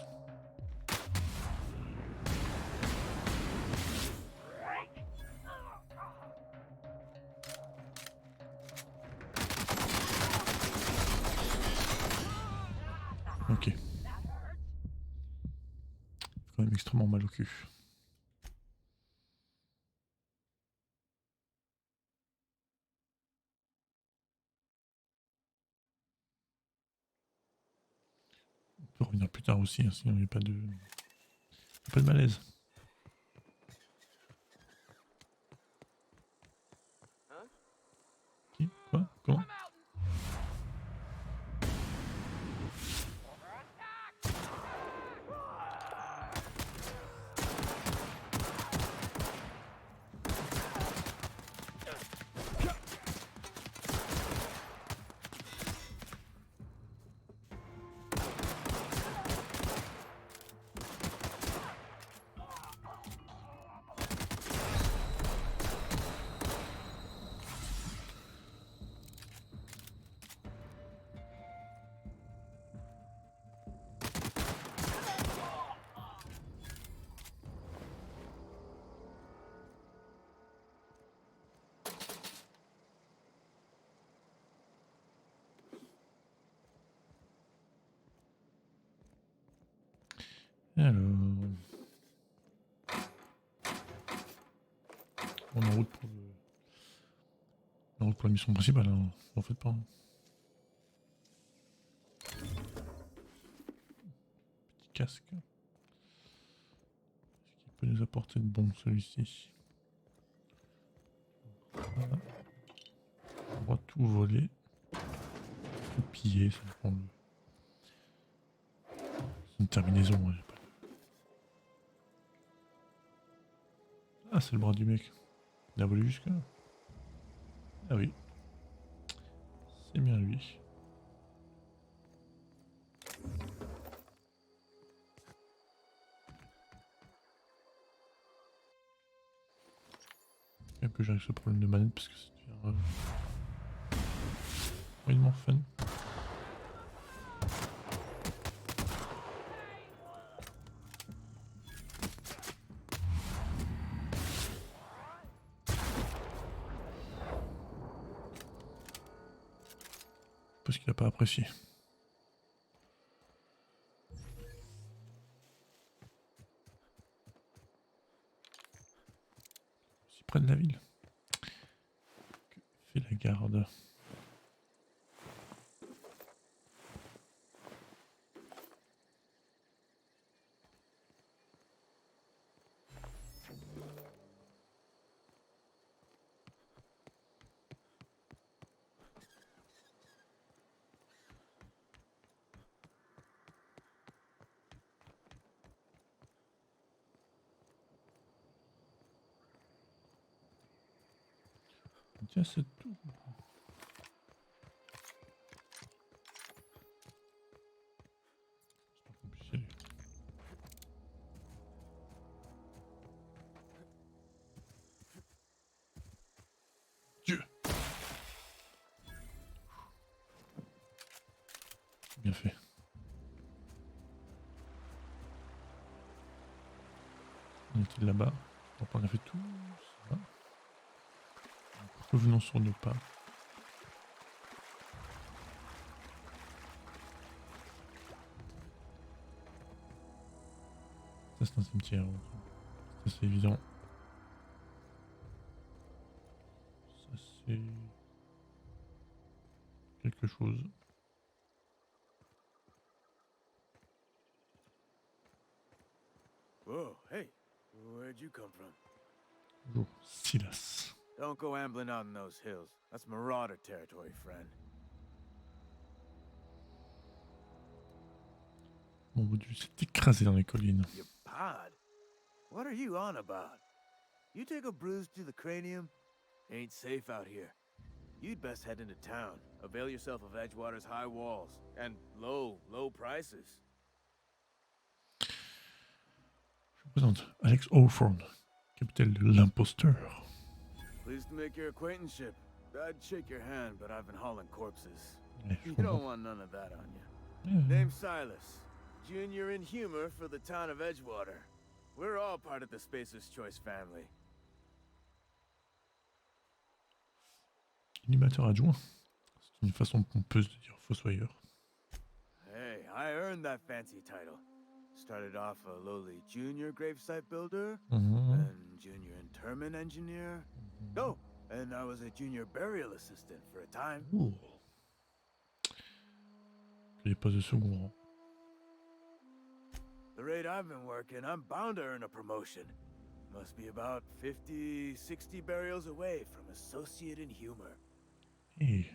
Ok. Quand même extrêmement mal au cul. On peut revenir plus tard aussi, hein, sinon il n'y a pas de malaise. Qui? Quoi? Comment? Alors... On est en route pour la mission principale, hein. En fait pas. Hein. Petit casque. Est-ce qu'il peut nous apporter de bon celui-ci? Voilà. On va tout voler. Ou piller, ça dépend. C'est une terminaison, ouais. Ah, c'est le bras du mec. Il a volé jusque là. Ah oui. C'est bien lui. Même que j'arrive ce problème de manette parce que c'est moyennement fun. Parce qu'il n'a pas apprécié. Si près de la ville. Que fait la garde? Tiens, c'est tout. J'espère qu'on puisse y aller. Dieu! Bien fait. On était là-bas. Donc on a fait tout ça. Revenons sur nos pas. Ça c'est un cimetière. Ça c'est évident. Ça c'est quelque chose. Whoa, hey, where'd you come from? Bonjour, Silas. Don't go ambling out in those hills. That's marauder territory, friend. Mon bout du s'est écrasé dans les collines. Your pod? What are you on about? You take a bruise to the cranium? Ain't safe out here. You'd best head into town. Avail yourself of Edgewater's high walls and low prices. Je vous présente Alex Hawthorne, capitaine de l'imposteur. Pleased to make your acquaintanceship. I'd shake your hand, but I've been hauling corpses. Ouais, je You comprends. don't want none of that on you. Ouais. Name's Silas, junior in humor for the town of Edgewater. We're all part of the Spacer's Choice family. Animateur adjoint. C'est une façon pompeuse de dire fossoyeur. Hey, I earned that fancy title. Started off a lowly junior gravesite builder, then junior interment engineer. Oh, and I was a junior burial assistant for a time. Oh. Les postes de second rang. The rate I've been working, I'm bound to earn a promotion. Must be about 50, 60 burials away from associate in humor. Hey.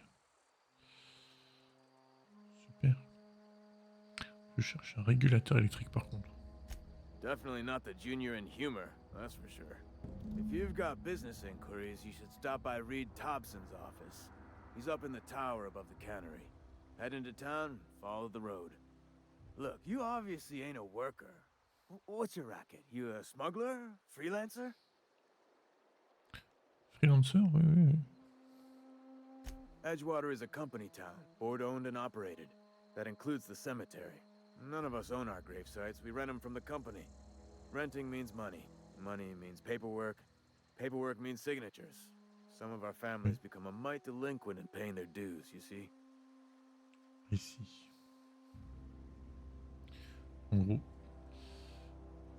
Super. Je cherche un régulateur électrique par contre. Definitely not the junior in humor, that's for sure. If you've got business inquiries, you should stop by Reed Thompson's office. He's up in the tower above the cannery. Head into town, follow the road. Look, you obviously ain't a worker. What's your racket? You a smuggler? Freelancer? Freelancer, oui, oui, oui. Edgewater is a company town, board-owned and operated. That includes the cemetery. None of us own our grave sites, we rent them from the company. Renting means money. Money means paperwork. Paperwork means signatures. Some of our families become a mite delinquent in paying their dues, you see? Ici. En gros,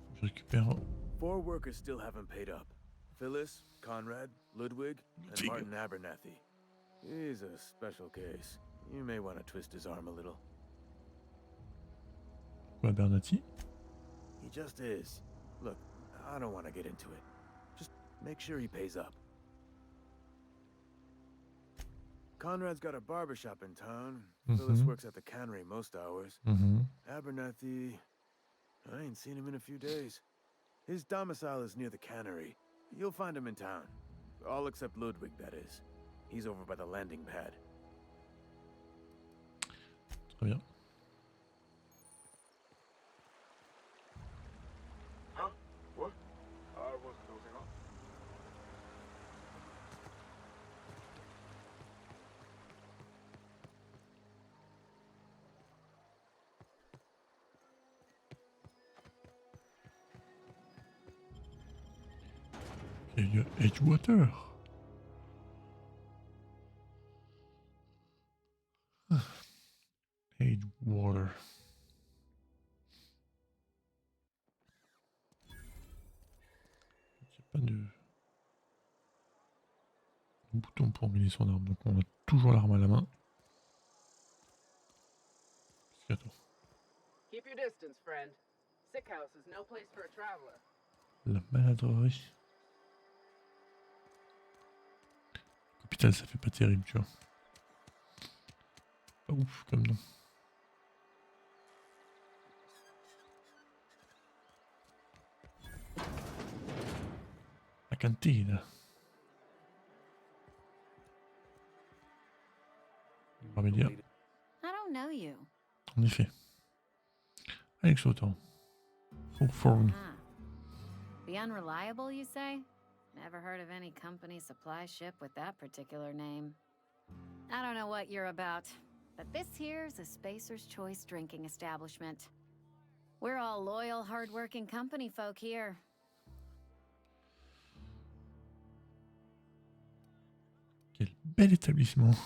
faut que je récupère. 4 workers still haven't paid up. Phyllis, Conrad, Ludwig, and Martin Abernathy. He's a special case. You may want to twist his arm a little. Quoi, Bernati? He just is. Look, I don't want to get into it. Just make sure he pays up. Conrad's got a barbershop in town. Phyllis works at the cannery most hours. Abernathy, I ain't seen him in a few days. His domicile is near the cannery. You'll find him in town. All except Ludwig, that is. He's over by the landing pad. Très bien. Huh? What? I wasn't dozing off. Et il y a Edgewater. Edgewater. Il n'y a pas de bouton pour emmener son arme, donc on a toujours l'arme à la main. Attends. Keep your distance, friend. Sick house is no place for a traveler. La maladrerie. Hôpital, ça fait pas terrible, tu vois. Pas ouf comme nom. La cantine. Remédia. I don't know you. En effet. Alex Autant. Form. Ah. The Unreliable, you say? Never heard of any company supply ship with that particular name. I don't know what you're about, but this here's a Spacer's Choice drinking establishment. We're all loyal, hard-working company folk here. Quel bel établissement.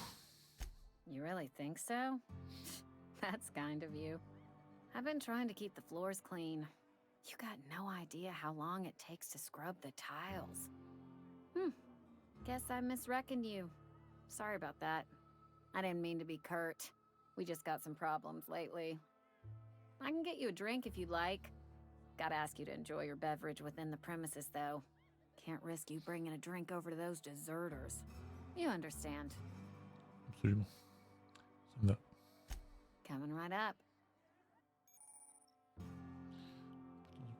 You really think so? That's kind of you. I've been trying to keep the floors clean. You got no idea how long it takes to scrub the tiles. Guess I misreckoned you. Sorry about that. I didn't mean to be curt. We just got some problems lately. I can get you a drink if you'd like. Gotta ask you to enjoy your beverage within the premises, though. Can't risk you bringing a drink over to those deserters. You understand. Absolument. Ça me va. Coming right up.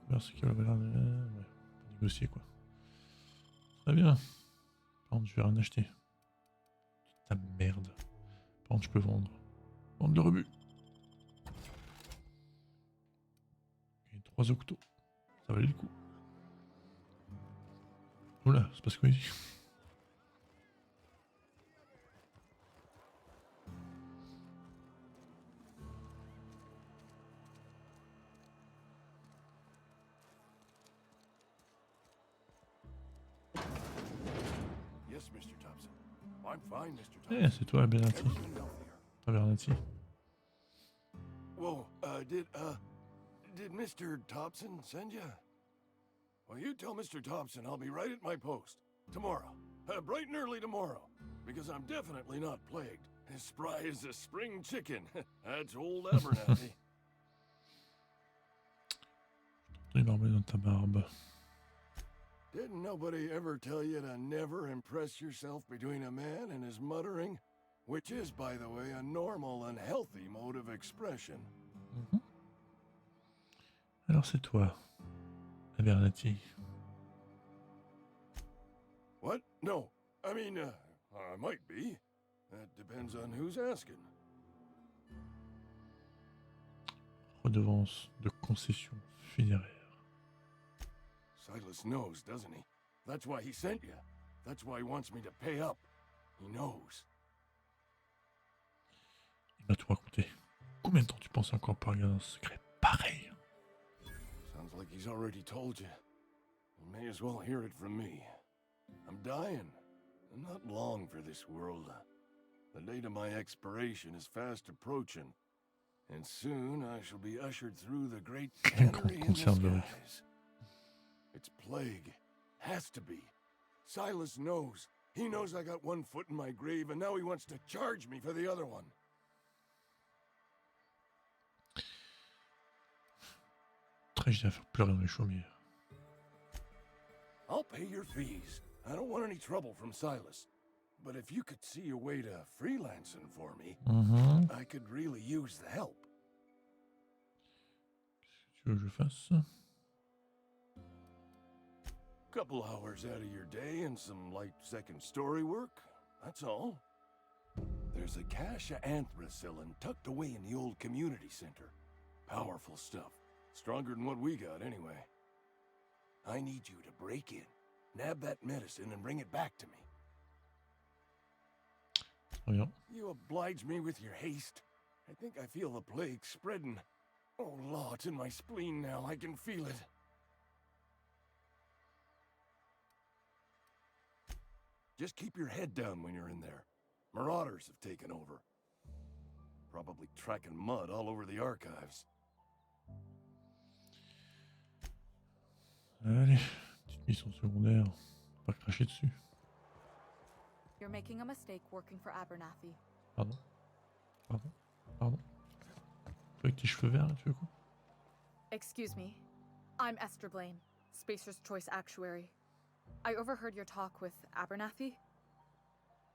Merci qu'il avait l'air de... Ouais, négocier quoi. Très bien. Par contre, je vais rien acheter. Ta merde. Par contre, je peux vendre. Vendre le rebut. Et 3 octos. Ça valait le coup. Oula, c'est pas ce qu'on dit. Yes, Mr. Thompson. I'm fine, Mr. Eh, Thompson. c'est toi, Bernati. Everything healthier. Pas Bernati. Whoa, did Mr. Thompson send you? Well, you tell Mr. Thompson I'll be right at my post. Tomorrow. Bright and early tomorrow. Because I'm definitely not plagued. As spry as a spring chicken. That's old Abernathy. Il m'a remis dans ta barbe. Didn't nobody ever tell you to never impress yourself between a man and his muttering? Which is, by the way, a normal and healthy mode of expression. Alors c'est toi, Bernati. What? No. I mean, I might be. That depends on who's asking. Redevance de concession funéraire. Silas knows, doesn't he? That's why he sent you. That's why he wants me to pay up. He knows. Il m'a tout raconté. Combien de temps tu penses encore pas regarder un secret pareil? Sounds like he's already told you. You may as well hear it from me. I'm dying. I'm not long for this world. The date of my expiration is fast approaching. And soon I shall be ushered through the great cannery in the skies. It's plague. Has to be. Silas knows. He knows I got one foot in my grave, and now he wants to charge me for the other one. Tragédie à faire pleurer dans les chaumières. I'll pay your fees. I don't want any trouble from Silas. But if you could see a way to freelancing for me, I could really use the help. Qu'est-ce que tu veux que je fasse? Couple hours out of your day and some light second story work, that's all. There's a cache of anthracillin tucked away in the old community center. Powerful stuff. Stronger than what we got, anyway. I need you to break in, nab that medicine, and bring it back to me. Très bien. You oblige me with your haste. I think I feel the plague spreading. Oh, Law, it's in my spleen now. I can feel it. Just keep your head down when you're in there. Marauders have taken over. Probably tracking mud all over the archives. Allez, petite mission secondaire. Pas cracher dessus. You're making a mistake working for Abernathy. Pardon. Pardon. Pardon. Toi avec tes cheveux verts, là, tu veux quoi? Excuse me. I'm Esther Blaine, Spacer's Choice Actuary. I overheard your talk with Abernathy.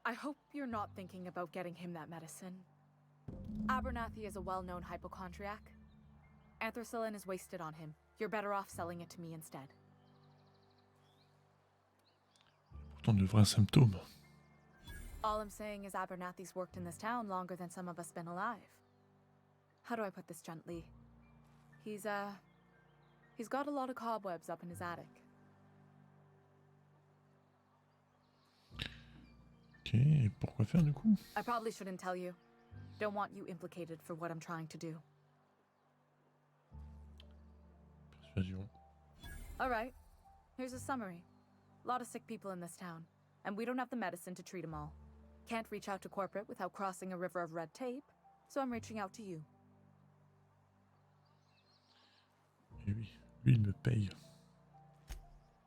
I hope you're not thinking about getting him that medicine. Abernathy is a well-known hypochondriac. Anthracillin is wasted on him. You're better off selling it to me instead. Pourtant de vrais symptômes. All I'm saying is Abernathy's worked in this town longer than some of us been alive. How do I put this gently? He's got a lot of cobwebs up in his attic. Ok, et pourquoi faire du coup? I probably shouldn't tell you. Don't want you implicated for what I'm trying to do. Persuasion. Alright, here's a summary. A lot of sick people in this town, and we don't have the medicine to treat them all. Can't reach out to corporate without crossing a river of red tape, so I'm reaching out to you. Et oui, lui il me paye.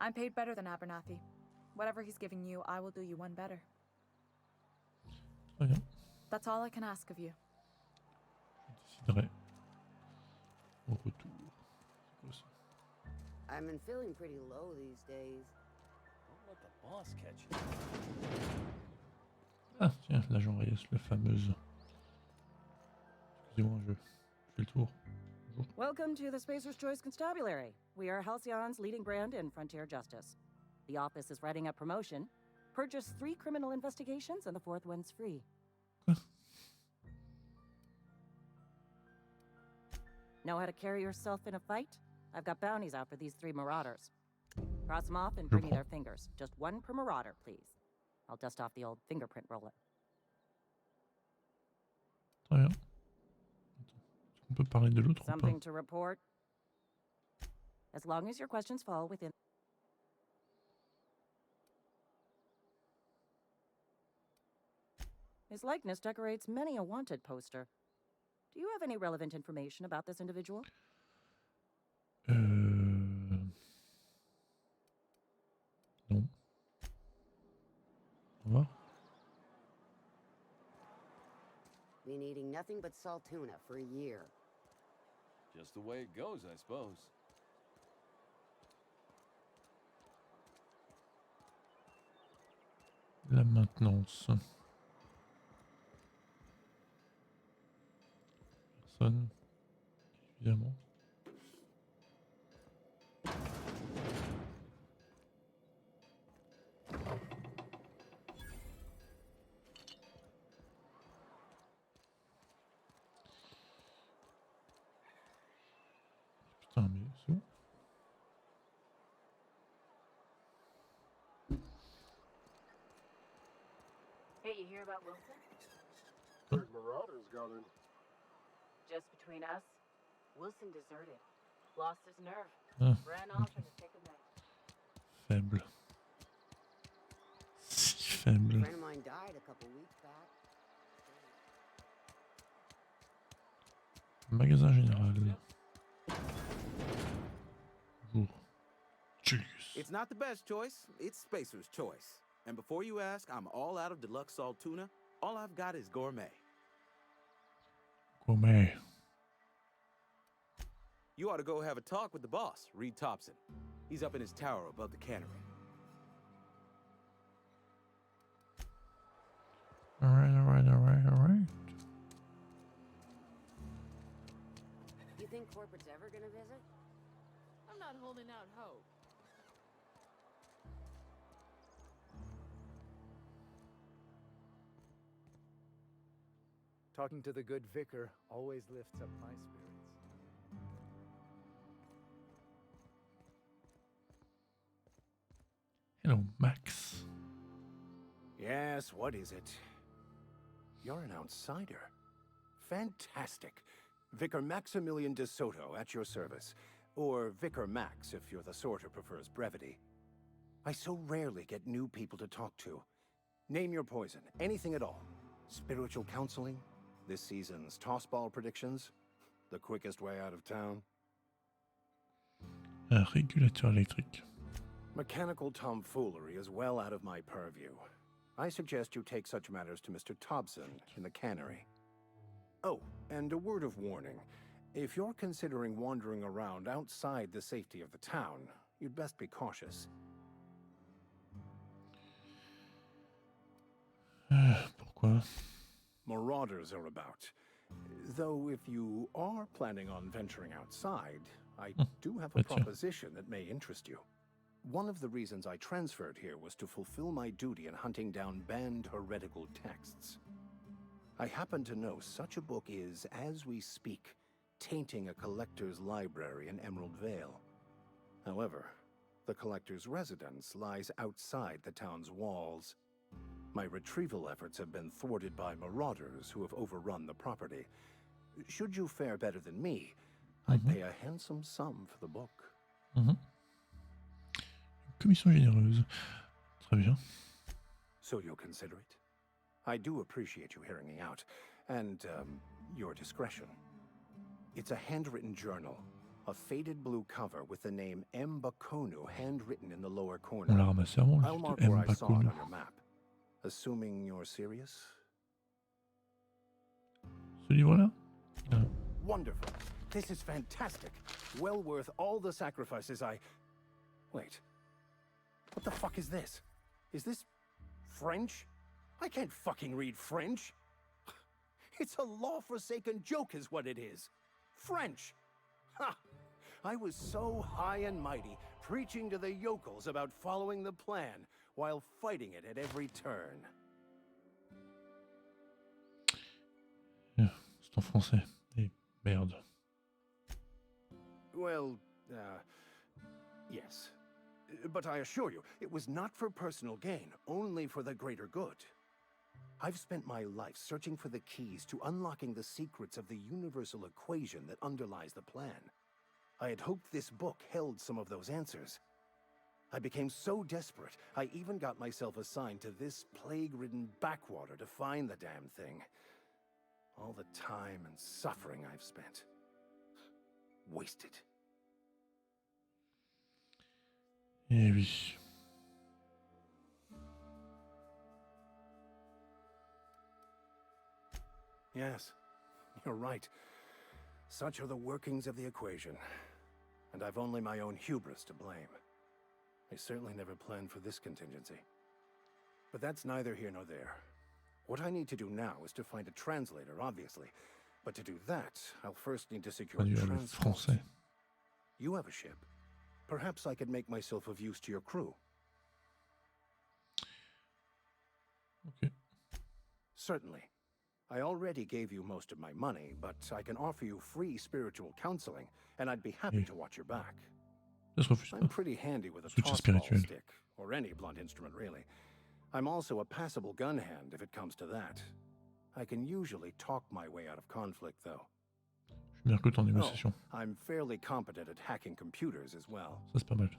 I'm paid better than Abernathy. Whatever he's giving you, I will do you one better. Très bien. That's all I can ask of you. Je déciderai au retour. C'est quoi ça? I've been feeling pretty low these days. Don't let the boss catch you. Ah tiens, l'agent Reyes, la fameuse. Excusez-moi, je fais le tour. Bonjour. Welcome to the Spacer's Choice Constabulary. We are Halcyon's leading brand in frontier justice. The office is writing a promotion. Purchase 3 criminal investigations and the 4th one's free. Know how to carry yourself in a fight? I've got bounties out for these 3 marauders. Cross them off and bring me their fingers. Just 1 per marauder, please. I'll dust off the old fingerprint roller. Très bien. Est-ce qu'on peut parler de l'autre ou pas? Something to report? As long as your questions fall within... His likeness decorates many a wanted poster. Do you have any relevant information about this individual? Non. Au revoir. Been eating nothing but salt tuna for a year. Just the way it goes, I suppose. La maintenance. Personne. Évidemment. Putain, mais c'est où? Hey, you hear about Wilson? Heard marauders got in. Just between us, Wilson deserted. Lost his nerve. Ah, Ran off in the thick of night. faible. Si A faible. friend of mine died a couple weeks back. Magasin général. Bonjour. Julius. It's not the best choice, it's Spacer's choice. And before you ask, I'm all out of deluxe salt tuna. All I've got is gourmet. Gourmet. You ought to go have a talk with the boss, Reed Thompson. He's up in his tower above the cannery. Alright. You think corporate's ever gonna visit? I'm not holding out hope. Talking to the good vicar always lifts up my spirits. Hello, Max. Yes, what is it? You're an outsider. Fantastic. Vicar Maximilian de Soto at your service. Or Vicar Max if you're the sort who prefers brevity. I so rarely get new people to talk to. Name your poison, anything at all. Spiritual counseling? This season's tossball predictions? The quickest way out of town? Un régulateur électrique. Mechanical tomfoolery is well out of my purview. I suggest you take such matters to Mr. Thompson in the cannery. Oh, and a word of warning. If you're considering wandering around outside the safety of the town, you'd best be cautious. Pourquoi? Marauders are about. Though if you are planning on venturing outside, I do have a proposition that may interest you. One of the reasons I transferred here was to fulfill my duty in hunting down banned heretical texts. I happen to know such a book is, as we speak, tainting a collector's library in Emerald Vale. However, the collector's residence lies outside the town's walls. My retrieval efforts have been thwarted by marauders who have overrun the property. Should you fare better than me, I'd pay a handsome sum for the book. Commission généreuse. Très bien. So you'll consider it? I do appreciate you hearing me out, and your discretion. It's a handwritten journal, a faded blue cover with the name M. Bakonu handwritten in the lower corner. On l'a ramassé avant, I'll mark where I saw it on your map. Assuming you're serious? Ce livre-là? Wonderful. This is fantastic. Well worth all the sacrifices I... Wait. What the fuck is this? Is this French? I can't fucking read French. It's a law-forsaken joke is what it is. French. Ha! I was so high and mighty, preaching to the yokels about following the plan, while fighting it at every turn. C'est en français. Et merde. Well, yes. But I assure you, it was not for personal gain, only for the greater good. I've spent my life searching for the keys to unlocking the secrets of the universal equation that underlies the plan. I had hoped this book held some of those answers. I became so desperate, I even got myself assigned to this plague-ridden backwater to find the damn thing. All the time and suffering I've spent. Wasted. Eh oui. Yes, you're right. Such are the workings of the equation. And I've only my own hubris to blame. I certainly never planned for this contingency. But that's neither here nor there. What I need to do now is to find a translator, obviously. But to do that, I'll first need to secure a transport. You have a ship. Perhaps I could make myself of use to your crew. Okay. Certainly. I already gave you most of my money, but I can offer you free spiritual counseling, and I'd be happy to watch your back. I'm pretty handy with a tossball stick, or any blunt instrument really. I'm also a passable gun hand if it comes to that. I can usually talk my way out of conflict, though. Je suis mercote en négociation. I'm fairly competent at hacking computers as well. Ça c'est pas mal.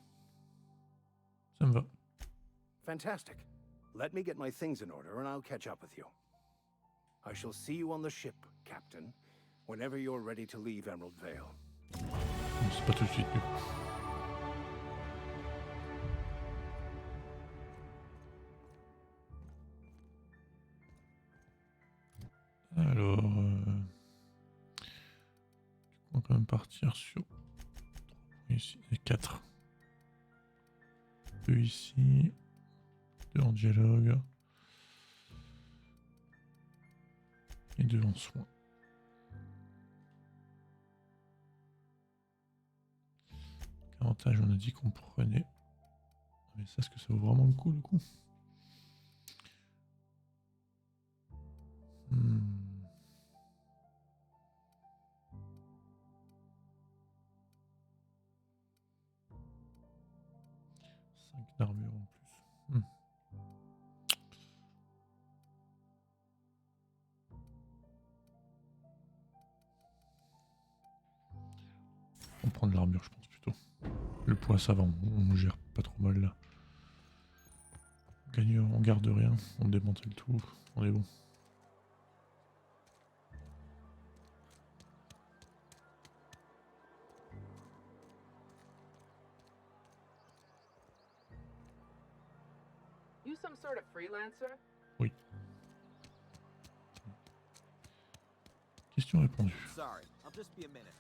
Ça me va. Fantastic. Let me get my things in order and I'll catch up with you. I shall see you on the ship, Captain, whenever you're ready to leave Emerald Vale. C'est pas tout de suite. Alors, on va quand même partir sur ici, les 4. 2 ici, 2 en dialogue et 2 en soins. Avantage, on a dit qu'on prenait. Mais ça, est-ce que ça vaut vraiment le coup, du coup? 5 d'armure en plus. On prend de l'armure, je pense plutôt. Le poids, ça va, on gère pas trop mal là. On garde rien, on démantèle tout, on est bon. You some sort of freelancer? Oui. Question répondue. Sorry, I'll just be a minute.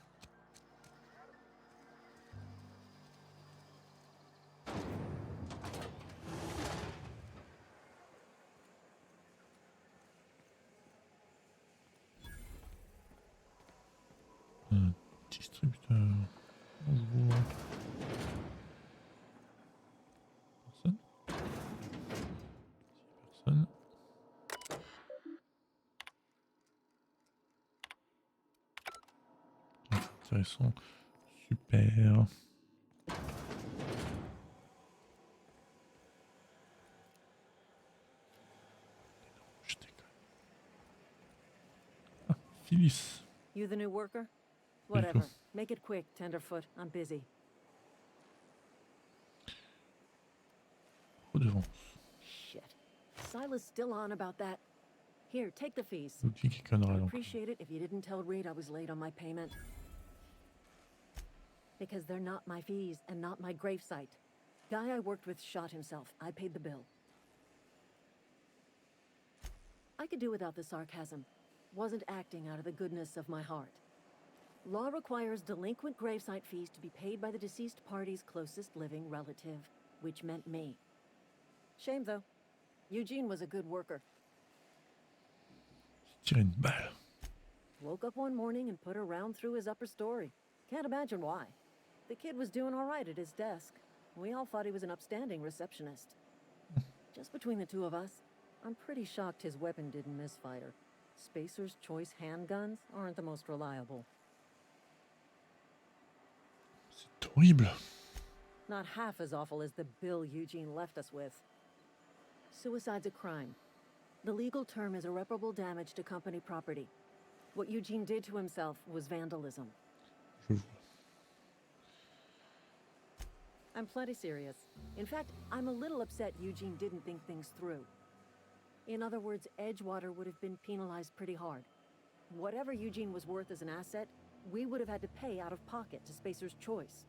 Distributeur. Bonjour. Personne. Personne. Intéressant. Super. Ah, Phyllis. You the new worker? Whatever. Make it quick, Tenderfoot. I'm busy. Redevance. Shit. Silas still on about that. Here, take the fees. L'outil qui connera I'd donc. appreciate it if you didn't tell Reed I was late on my payment. Because they're not my fees and not my gravesite. Guy I worked with shot himself. I paid the bill. I could do without the sarcasm. Wasn't acting out of the goodness of my heart. Law requires delinquent gravesite fees to be paid by the deceased party's closest living relative, which meant me. Shame, though. Eugene was a good worker. Tirer une balle. Woke up one morning and put a round through his upper story. Can't imagine why. The kid was doing all right at his desk. We all thought he was an upstanding receptionist. Just between the two of us, I'm pretty shocked his weapon didn't misfire. Spacer's Choice handguns aren't the most reliable. C'est horrible. Not half as awful as the bill Eugene left us with. Suicide's a crime. The legal term is irreparable damage to company property. What Eugene did to himself was vandalism. I'm plenty serious. In fact, I'm a little upset Eugene didn't think things through. In other words, Edgewater would have been penalized pretty hard. Whatever Eugene was worth as an asset, we would have had to pay out of pocket to Spacer's Choice.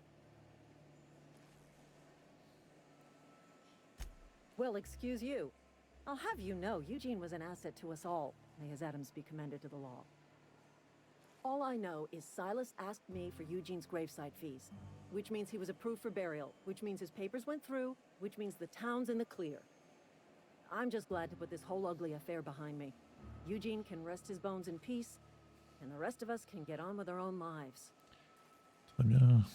Well, excuse you. I'll have you know, Eugene was an asset to us all. May his atoms be commended to the law. All I know is Silas asked me for Eugene's gravesite fees, which means he was approved for burial, which means his papers went through, which means the town's in the clear. I'm just glad to put this whole ugly affair behind me. Eugene can rest his bones in peace, and the rest of us can get on with our own lives. Très bien.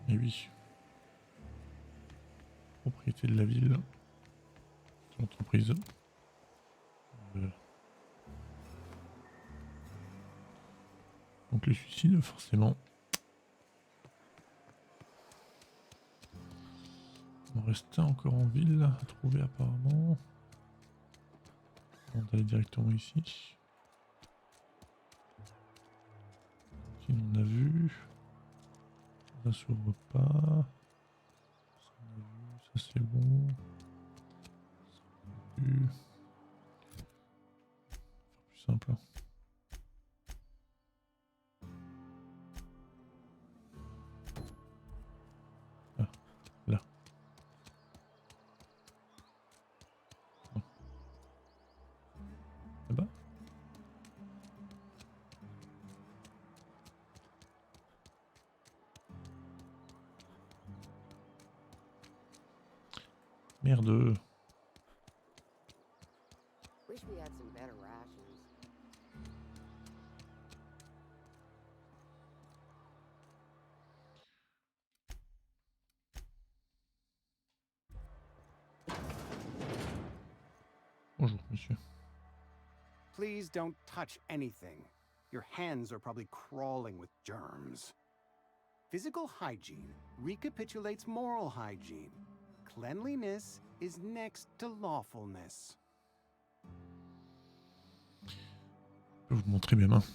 Et oui. Propriété de la ville. Entreprise. Donc les suicides, forcément. Il en reste un encore en ville à trouver apparemment. On va aller directement ici. Qui on a vu. Ça s'ouvre pas. Ça on a vu, ça c'est bon. Ça on a vu. Faire plus simple. Ah, là. Non. Là-bas. Merde. Wish we had some better rations. Bonjour, monsieur. Please don't touch anything. Your hands are probably crawling with germs. Physical hygiene recapitulates moral hygiene. cleanliness is next to lawfulness. Je peux vous montrer mes mains.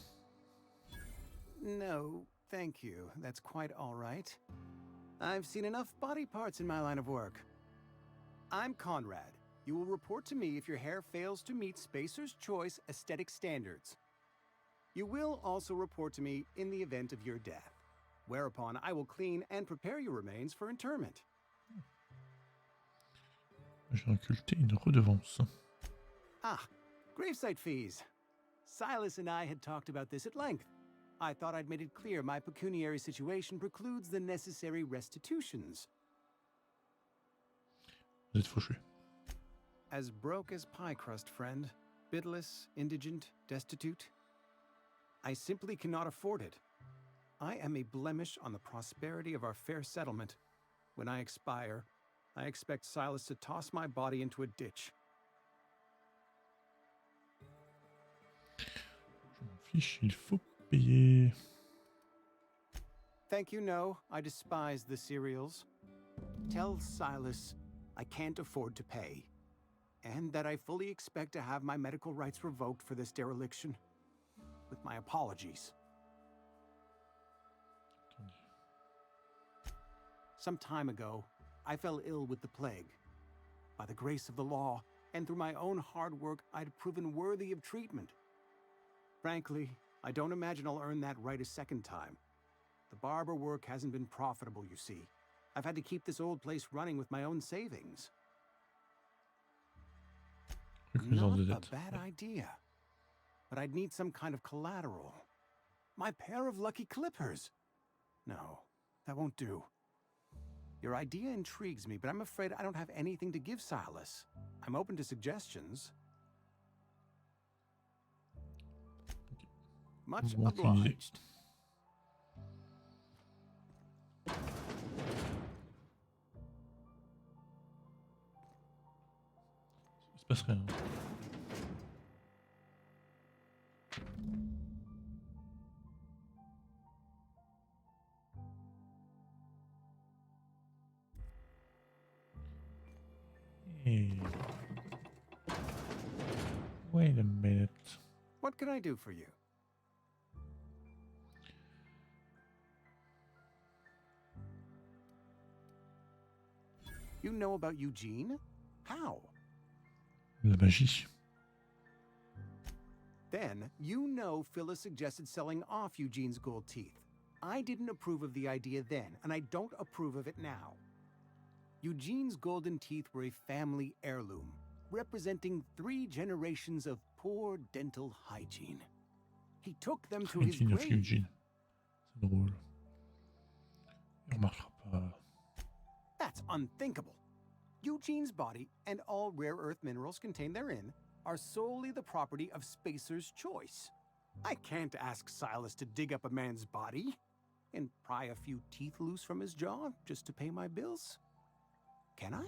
No, thank you. That's quite all right. I've seen enough body parts in my line of work. I'm Conrad. You will report to me if your hair fails to meet Spacer's Choice aesthetic standards. You will also report to me in the event of your death, whereupon I will clean and prepare your remains for interment. J'ai inculté une redevance. Ah, gravesite fees. Silas and I had talked about this at length. I thought I'd made it clear my pecuniary situation precludes the necessary restitutions. Vous êtes fauché. As broke as pie crust, friend. Bidless, indigent, destitute. I simply cannot afford it. I am a blemish on the prosperity of our fair settlement. When I expire, I expect Silas to toss my body into a ditch. Je m'en fiche, il faut payer. Thank you, no. I despise the cereals. Tell Silas I can't afford to pay. And that I fully expect to have my medical rights revoked for this dereliction. With my apologies. Some time ago, I fell ill with the plague. By the grace of the law, and through my own hard work, I'd proven worthy of treatment. Frankly, I don't imagine I'll earn that right a second time. The barber work hasn't been profitable, you see. I've had to keep this old place running with my own savings. Not a bad idea. But I'd need some kind of collateral. My pair of lucky clippers. No, that won't do. Your idea intrigues me, but I'm afraid I don't have anything to give Silas. I'm open to suggestions. Much obliged. Il se passe rien. Hey. Wait a minute. What can I do for you? You know about Eugene? How? La magie. Then, you know Phyllis suggested selling off Eugene's gold teeth. I didn't approve of the idea then, and I don't approve of it now. Eugene's golden teeth were a family heirloom, representing 3 generations of poor dental hygiene. He took them to his grave. Eugene. C'est drôle. Il remarquera pas. That's unthinkable. Eugene's body and all rare earth minerals contained therein are solely the property of Spacer's Choice. I can't ask Silas to dig up a man's body and pry a few teeth loose from his jaw just to pay my bills. Can I?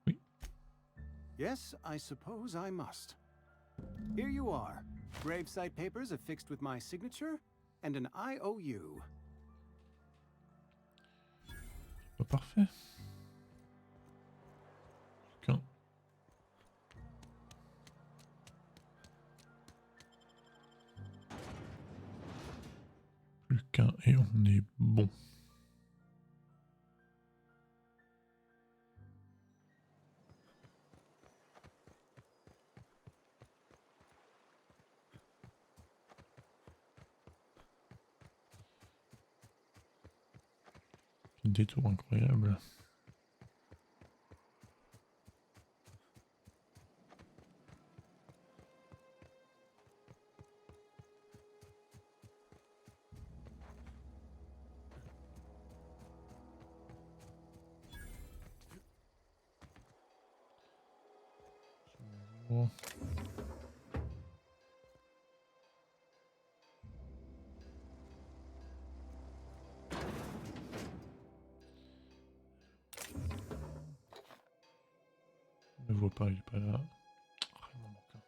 Oui. Yes, I suppose I must. Here you are. Gravesite papers affixed with my signature and an IOU. Pas parfait. Qu'un. Plus qu'un et on est bon. Détour incroyable. Bon. Je ne vois pas, il est pas là. Oh, il m'en manque un.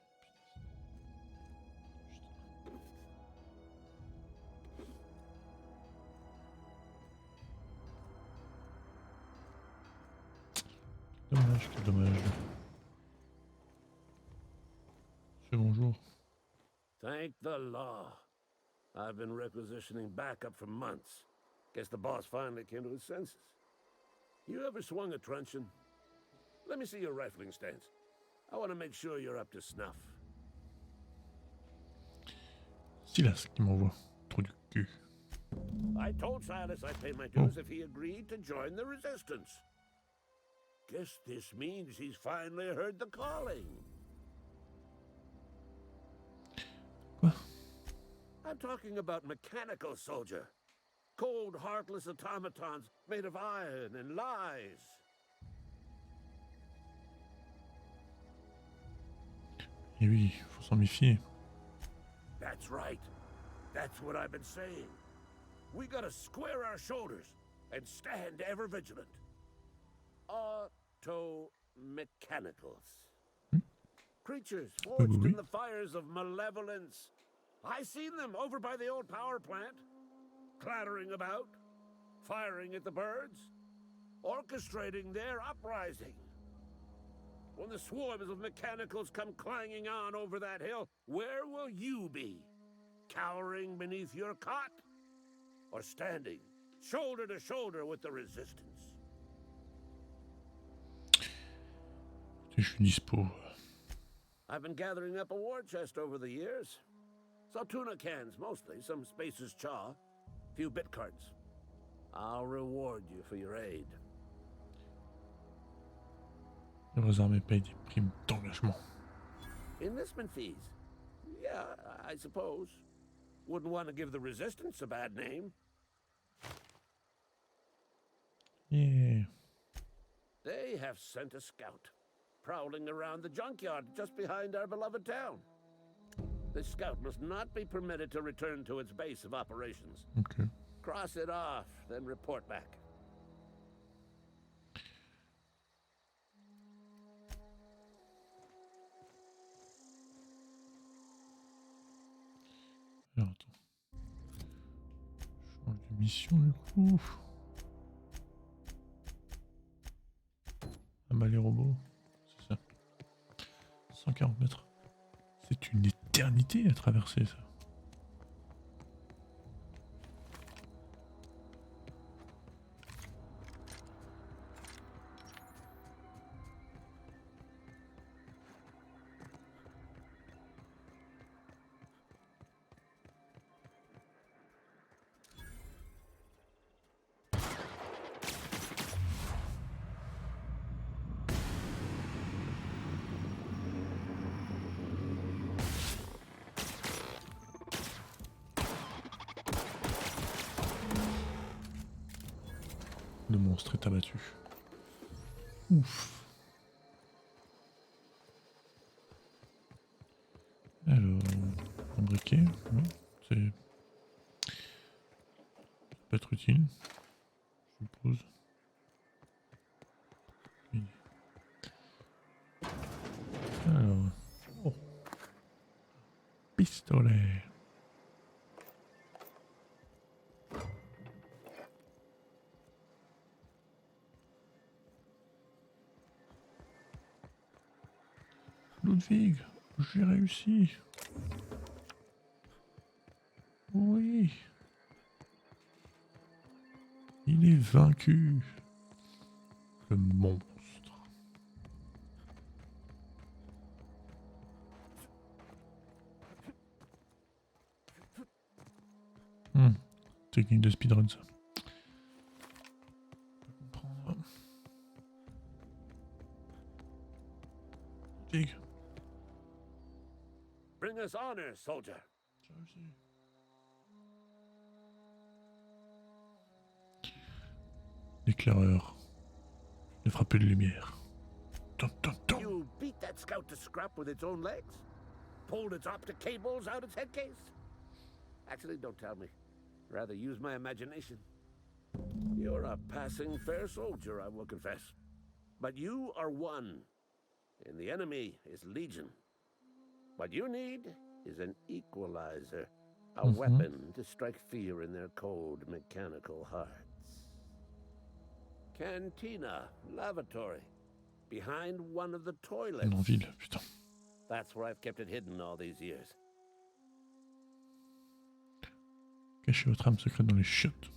Dommage, quel dommage. C'est bonjour. Thank the law. I've been requisitioning backup for months. Guess the boss finally came to his senses. You ever swung a truncheon? Let me see your rifling stance. I want to make sure you're up to snuff. Silas qui m'envoie. Trop du cul. I told Silas I'd pay my dues if he agreed to join the resistance. Guess this means he's finally heard the calling. Quoi? I'm talking about mechanical soldier. Cold, heartless automatons made of iron and lies. Et oui, faut s'en méfier. That's right. That's what I've been saying. We gotta square our shoulders and stand ever vigilant. Auto-mechanicals. Creatures forged in the fires of malevolence. I seen them over by the old power plant, clattering about, firing at the birds, orchestrating their uprising. When the swarms of mechanicals come clanging on over that hill, where will you be? Cowering beneath your cot? Or standing, shoulder to shoulder with the resistance? Je suis dispo. I've been gathering up a war chest over the years. Tuna cans, mostly, some Spacer's chaw, few bit cards. I'll reward you for your aid. Les armées payent des primes d'engagement. Enlistment fees? Yeah, I suppose. Wouldn't want to give the resistance a bad name. Yeah. They have sent a scout, prowling around the junkyard just behind our beloved town. This scout must not be permitted to return to its base of operations. Okay. Cross it off, then report back. Alors, attends. Change de mission du coup. Ah bah les robots, c'est ça. 140 mètres. C'est une éternité à traverser ça. Le monstre est abattu. Ouf. Alors, un briquet, ouais, c'est... Ça peut être utile, je suppose. Oui. Alors, oh. Pistolet. Ludwig, j'ai réussi. Oui. Il est vaincu. Le monstre. Technique de speedrun ça. Ludwig. Bring us honor, soldier. L'éclaireur. Il frappe de lumière. You beat that scout to scrap with its own legs? Pulled its optic cables out its head case? Actually, don't tell me. Rather use my imagination. You're a passing fair soldier, I will confess. But you are one, and the enemy is legion. What you need is an equalizer, a weapon to strike fear in their cold, mechanical hearts. Cantina, lavatory. behind one of the toilets. Ville, putain. That's where I've kept it hidden all these years. Cachez votre âme secrète dans les chiottes.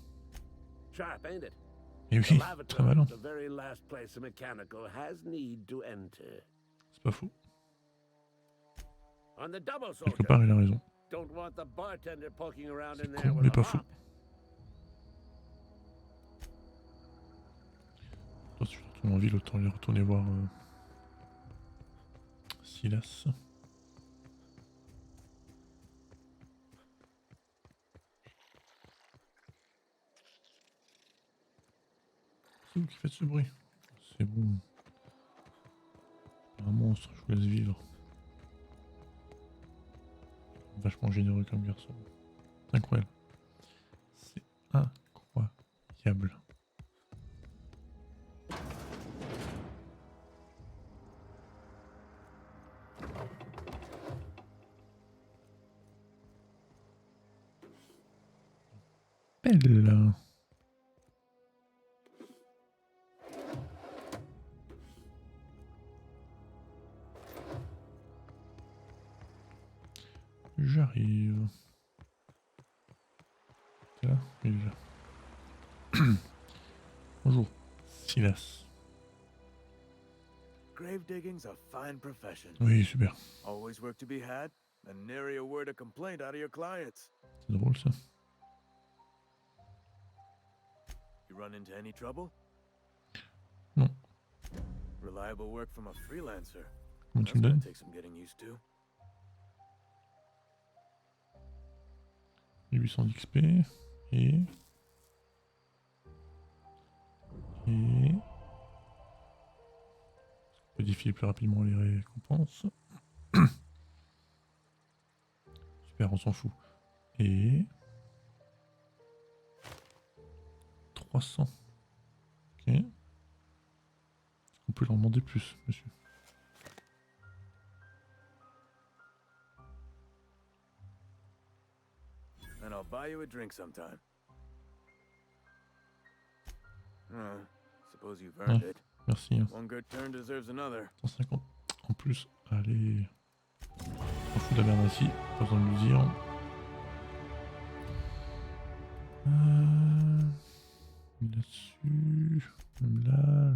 Sharp, ain't it? Et oui, très malin. The very last place a mechanical has need to enter. C'est pas faux. On the double, Quelque part, il a raison. Don't want the bartender poking around in C'est there con, with mais a pas faux. mop. Toi, si tu retournes en ville, autant aller retourner voir Silas. C'est vous qui faites ce bruit? C'est bon. Un monstre, je vous laisse vivre. Vachement généreux comme garçon. C'est incroyable. C'est incroyable. Belle. J'arrive. T'es là? Oui, là. Bonjour, Silas. Grave digging's a fine profession. Oui, super. Always work to be had, and nary a word of complaint out of your clients. C'est drôle ça. You run into any trouble? Non. Reliable work from a freelancer. Comment tu me That's gonna donnes? take some getting used to. 800 d'XP. Et... On peut défiler plus rapidement les récompenses. Super, on s'en fout. Et... 300. Ok. On peut leur demander plus, monsieur. And I'll buy you a drink sometime. Suppose you've earned it. Merci. Hein. One good turn deserves another. 150. En plus, allez. On fout de la merde ici. Pas besoin de lui dire. Là-dessus. Là.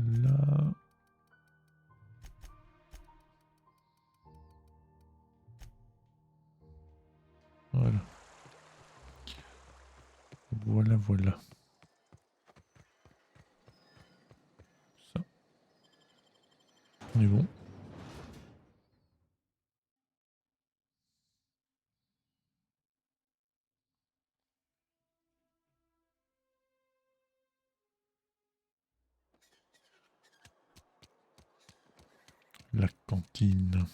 Voilà. Ça. On est bon. La cantine.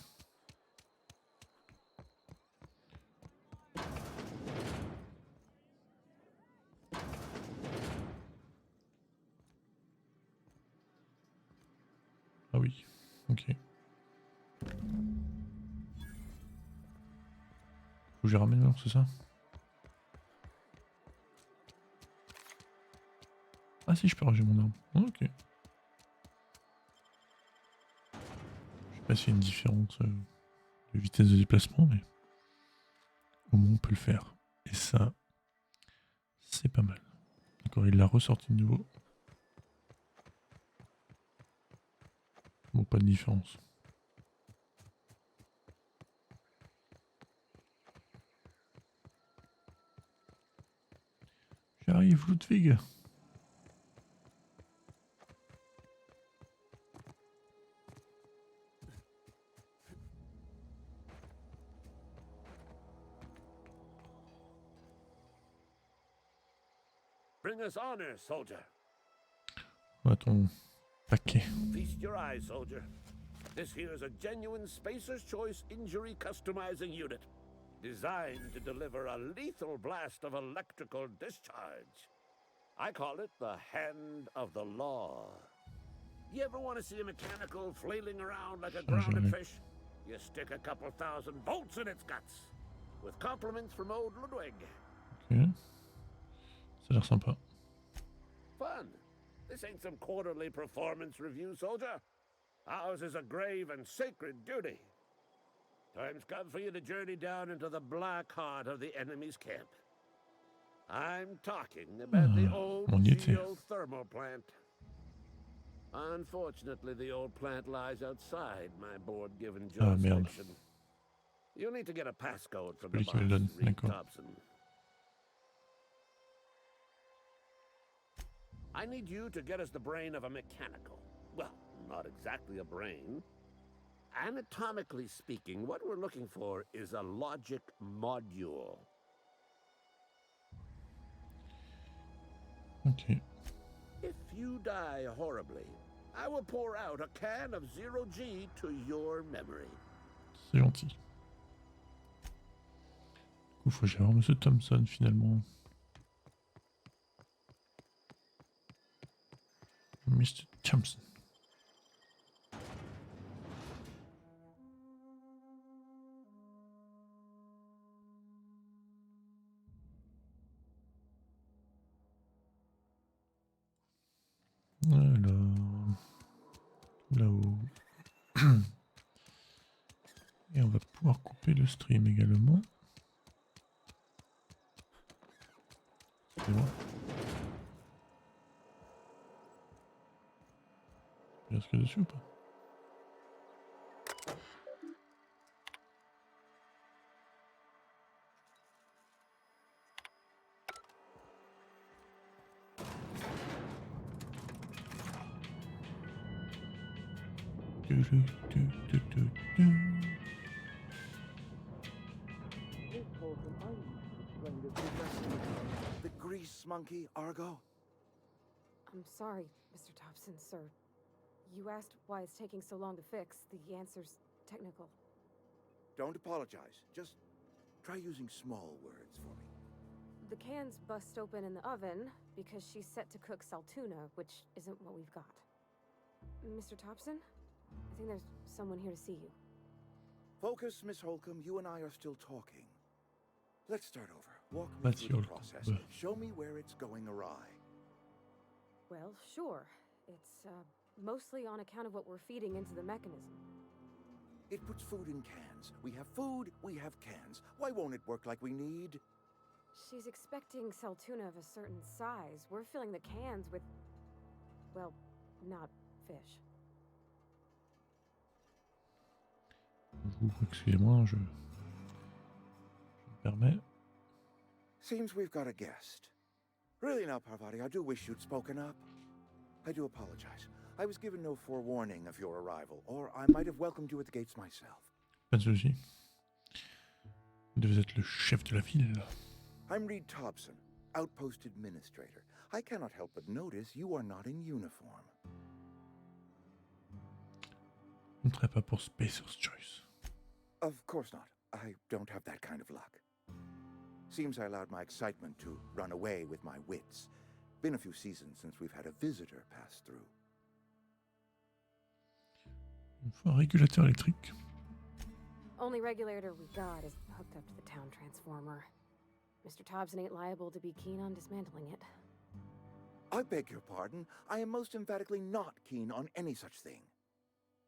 Ah oui, ok. Faut que je les ramène alors, c'est ça? Ah si, je peux ranger mon arme. Ok. Je sais pas s'il y a une différence de vitesse de déplacement, mais au moins on peut le faire. Et ça, c'est pas mal. D'accord, il l'a ressorti de nouveau. Bon, pas de différence. J'arrive, Ludwig. Bring us honor, soldier. Voilà ton paquet. Feast your eyes, soldier. This here's a genuine Spacer's Choice injury customizing unit, designed to deliver a lethal blast of electrical discharge. I call it the Hand of the Law. You ever want to see a mechanical flailing around like a grounded fish? You stick a couple thousand bolts in its guts. With compliments from old Ludwig. Ok. Ça a l'air sympa. Fun. This ain't some quarterly performance review, soldier. Ours is a grave and sacred duty. Time's come for you to journey down into the black heart of the enemy's camp. I'm talking about the old geothermal plant. Unfortunately, the old plant lies outside my board-given jurisdiction. You'll need to get a passcode from the boss, Reed Thompson. I need you to get us the brain of a mechanical. Well, not exactly a brain. Anatomically speaking, what we're looking for is a logic module. Ok. If you die horribly, I will pour out a can of 0G to your memory. C'est gentil. Du coup, faut que j'aille voir Monsieur Thompson finalement. Mr. Thompson. Alors, là-haut. Et on va pouvoir couper le stream également. C'est bon. Il y a ce qu'il y a dessus ou pas? The grease monkey, Argo? I'm sorry, Mr. Thompson, sir. You asked why it's taking so long to fix. The answer's technical. Don't apologize. Just try using small words for me. The can's bust open in the oven because she's set to cook saltuna, which isn't what we've got. Mr. Thompson? I think there's someone here to see you. Focus, Miss Holcomb. You and I are still talking. Let's start over. Walk me through the process. Show me where it's going awry. Well, sure. It's, mostly on account of what we're feeding into the mechanism. It puts food in cans. We have food, we have cans. Why won't it work like we need? She's expecting saltuna of a certain size. We're filling the cans with, well, not fish. Excusez-moi, je me permets. Seems we've got a guest. Really now, Parvati, I do wish you'd spoken up. I do apologize. I was given no forewarning of your arrival, or I might have welcomed you at the gates myself. Pas de souci. Vous devez être le chef de la ville. I'm Reed Thompson, outpost administrator. I cannot help but notice you are not in uniform. Je ne serai pas pour Spacer's Choice. Of course not. I don't have that kind of luck. Seems I allowed my excitement to run away with my wits. Been a few seasons since we've had a visitor pass through. Il faut un régulateur électrique. Only regulator we got is hooked up to the town transformer. Mr. Thompson ain't liable to be keen on dismantling it. I beg your pardon. I am most emphatically not keen on any such thing.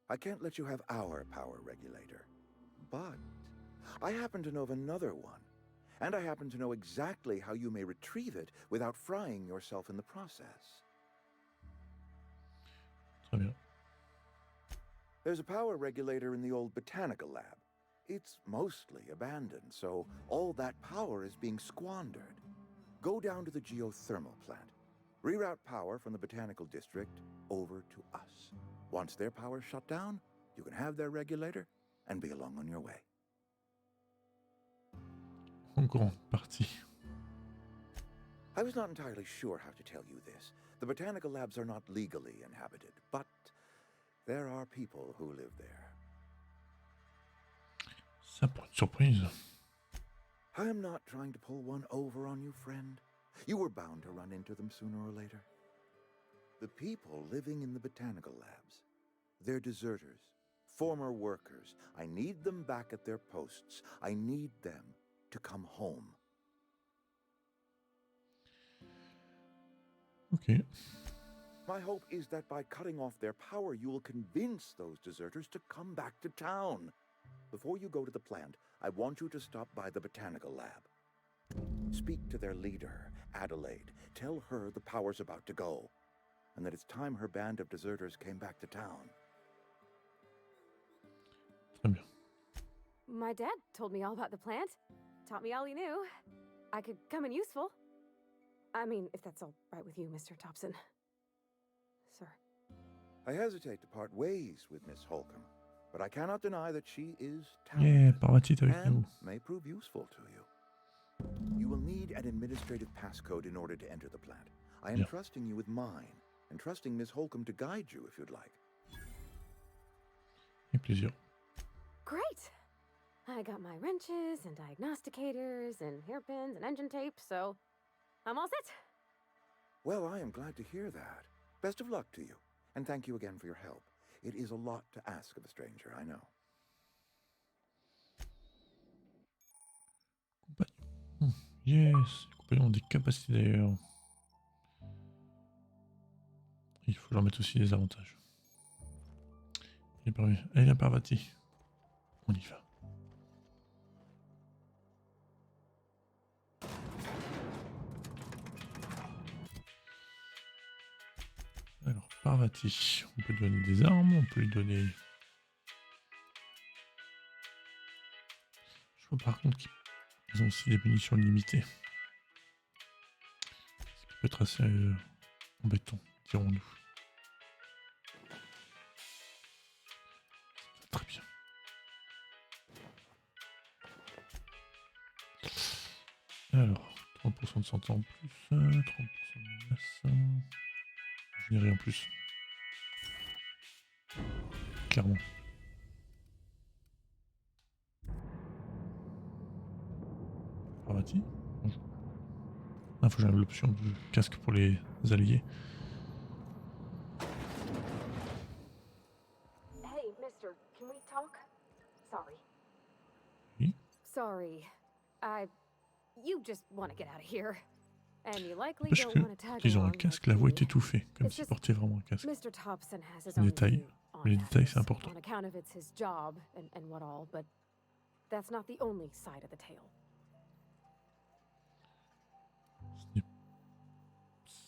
I can't let you have our power regulator. But I happen to know of another one. And I happen to know exactly how you may retrieve it without frying yourself in the process. Très bien. There's a power regulator in the old botanical lab. It's mostly abandoned, so all that power is being squandered. Go down to the geothermal plant. Reroute power from the botanical district over to us. Once their power's shut down, you can have their regulator and be along on your way. En grande partie. I was not entirely sure how to tell you this. The botanical labs are not legally inhabited, but there are people who live there. Ça pour une surprise. I am not trying to pull one over on you, friend. You were bound to run into them sooner or later. The people living in the botanical labs, they're deserters, former workers. I need them back at their posts. I need them to come home. Ok. My hope is that by cutting off their power, you will convince those deserters to come back to town. Before you go to the plant, I want you to stop by the botanical lab. Speak to their leader, Adelaide. Tell her the power's about to go, and that it's time her band of deserters came back to town. Très bien. My dad told me all about the plant. Taught me all he knew. I could come in useful. I mean, if that's all right with you, Mr. Thompson. Sir. I hesitate to part ways with Miss Holcomb, but I cannot deny that she is Yeah, talented Parvati est avec and nous. may prove useful to you. You will need an administrative passcode in order to enter the plant. I am Yeah. trusting you with mine, and trusting Miss Holcomb to guide you if you'd like. Avec plaisir. Great! I got my wrenches and diagnosticators and hairpins and engine tape, so I'm all set. Well, I am glad to hear that. Best of luck to you, and thank you again for your help. It is a lot to ask of a stranger, I know. Yes, les compagnons ont des capacités d'ailleurs. Il faut leur mettre aussi des avantages. Il est parvenu. Allez, la Parvati. On y va. Alors, Parvati, on peut lui donner des armes, on peut lui donner... Je vois par contre qu'ils ont aussi des munitions limitées. Ce qui peut être assez embêtant, dirons-nous. Très bien. Alors, 30% de santé en plus, 30% de menace. Je n'ai rien en plus. Clairement. Parvati, bonjour. Ah, faut que j'enlève l'option de casque pour les alliés. Hey, mister, can we talk? Sorry. Oui. Sorry. You just want to get out of here. And you likely Parce don't want to tag que ils ont un along casque, like la voix me. est étouffée, comme It's s'ils just portaient vraiment un casque. Mr. Thompson has his Les own détails, view on mais les that, détails c'est important. on account of it's his job and what all, but that's not the only side of the tale.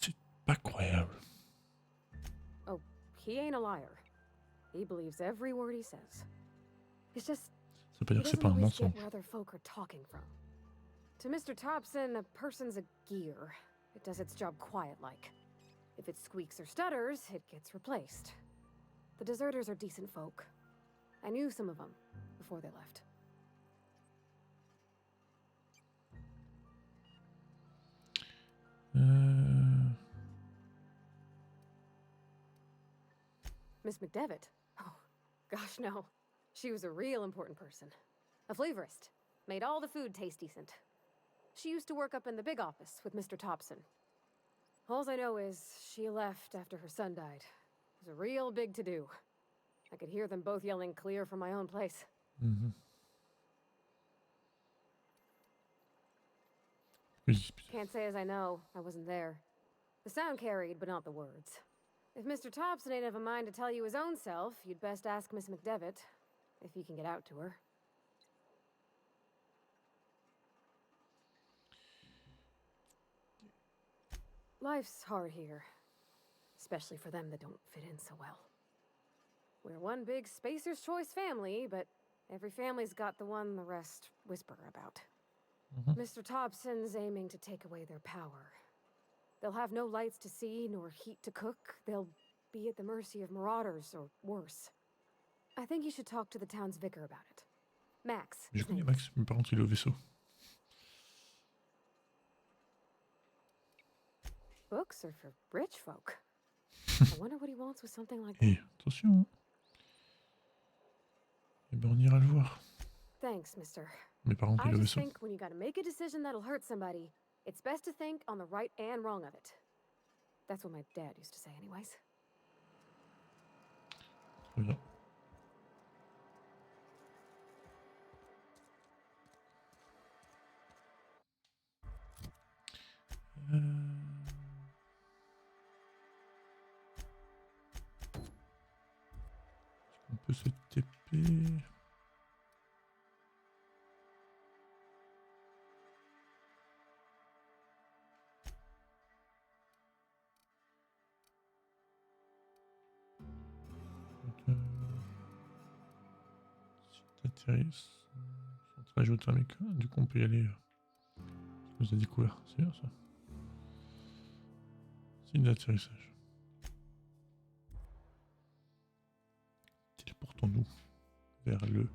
C'est pas croyable. Oh, he ain't a liar. He believes every word he says. It's just Ça veut pas he dire que c'est doesn't pas un always get mensonge. where other folk are talking from. To Mr. Thompson, a person's a gear. It does its job quiet-like. If it squeaks or stutters, it gets replaced. The deserters are decent folk. I knew some of them before they left. Miss McDevitt? Oh, gosh, no. She was a real important person. A flavorist. Made all the food taste decent. She used to work up in the big office with Mr. Thompson. Alls I know is she left after her son died. It was a real big to-do. I could hear them both yelling clear from my own place. Mhm. Can't say as I know. I wasn't there. The sound carried, but not the words. If Mr. Thompson ain't of a mind to tell you his own self, you'd best ask Miss McDevitt, if he can get out to her. Life's hard here, especially for them that don't fit in so well. We're one big Spacer's Choice family, but every family's got the one the rest whisper about. Mr. Thompson's aiming to take away their power. They'll have no lights to see, nor heat to cook. They'll be at the mercy of marauders, or worse. I think you should talk to the town's vicar about it. Max. Je connais Max, mais par contre il est au vaisseau. Books are for rich folk. I wonder what he wants with something like that. Et attention. Eh ben on ira le voir. Thanks, mister. Mais par contre I il est au just vaisseau. think when you gotta make a decision that'll hurt somebody, it's best to think on the right and wrong of it. That's what my dad used to say anyways. Très bien. peut se TP. Atterrisse. Centrale géothermique. Du coup, on peut y aller. On nous a découvert. C'est bien ça. Signe d'atterrissage. Téléportons-nous vers le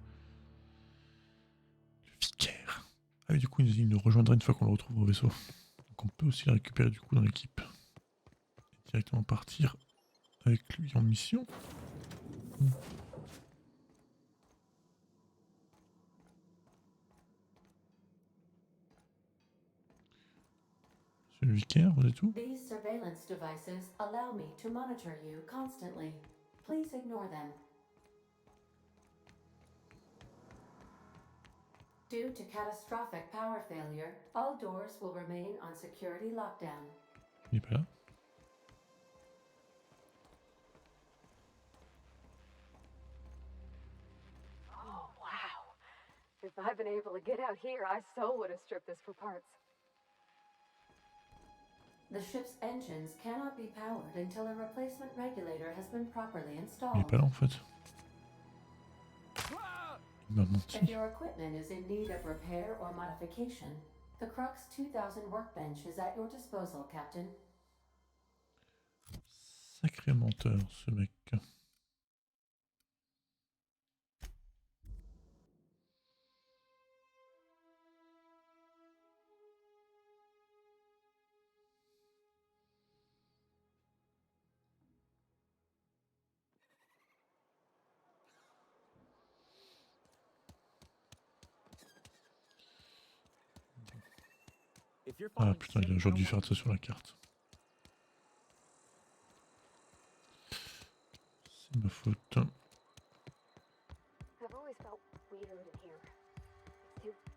vicaire. Ah oui, du coup, il nous rejoindra une fois qu'on le retrouve au vaisseau. Donc on peut aussi le récupérer du coup dans l'équipe. Et directement partir avec lui en mission. Monsieur le vicaire, vous êtes où? These surveillance devices allow me to monitor you constantly. Please ignore them. Due to catastrophic power failure, all doors will remain on security lockdown. Il n'est pas là. Oh, wow. If I'd been able to get out here, I so would have stripped this for parts. The ship's engines cannot be powered until a replacement regulator has been properly Il n'est installed. pas là en fait. Il m'a menti. If your equipment is in need of repair or modification, the Crux 2000 workbench is at your disposal, Captain. Sacré menteur ce mec. Ah putain, j'aurais dû faire ça sur la carte. C'est ma faute.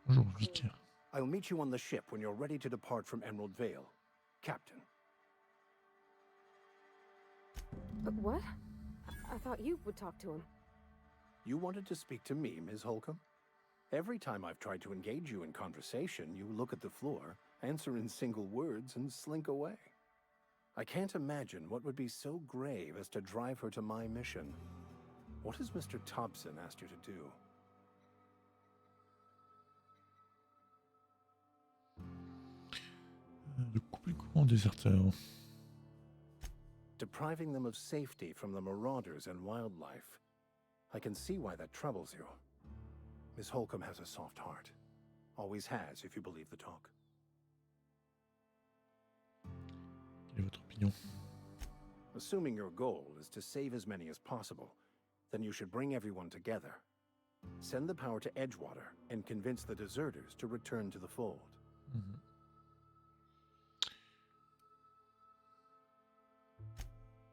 Bonjour, vicaire. I'll meet you on the ship when you're ready to depart from Emerald Vale, Captain. What? I thought you would talk to him. You wanted to speak to me, Ms. Holcomb? Every time I've tried to engage you in conversation, you look at the floor, answer in single words, and slink away. I can't imagine what would be so grave as to drive her to my mission. What has Mr. Thompson asked you to do? Le couple courant déserteur. Depriving them of safety from the marauders and wildlife. I can see why that troubles you. Miss Holcomb has a soft heart. Always has, if you believe the talk. Quelle est votre opinion? Assuming your goal is to save as many as possible, then you should bring everyone together. Send the power to Edgewater and convince the deserters to return to the fold. Mm-hmm.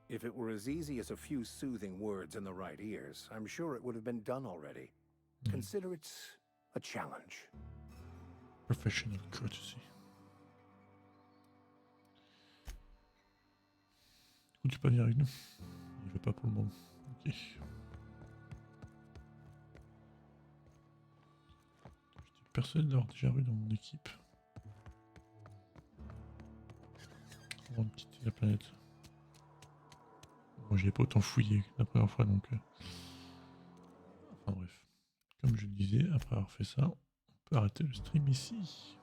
If it were as easy as a few soothing words in the right ears, I'm sure it would have been done already. Consider it a challenge. Professional courtesy. Du coup, tu peux venir avec nous? Il veut pas pour le moment. Ok. Personne d'avoir déjà vu dans mon équipe. On va quitter la planète. Bon, j'ai pas autant fouillé que la première fois, donc... Enfin bref. Comme je le disais, après avoir fait ça, on peut arrêter le stream ici.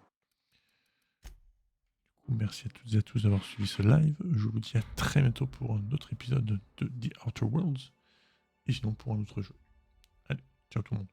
Du coup, merci à toutes et à tous d'avoir suivi ce live. Je vous dis à très bientôt pour un autre épisode de The Outer Worlds. Et sinon pour un autre jeu. Allez, ciao tout le monde.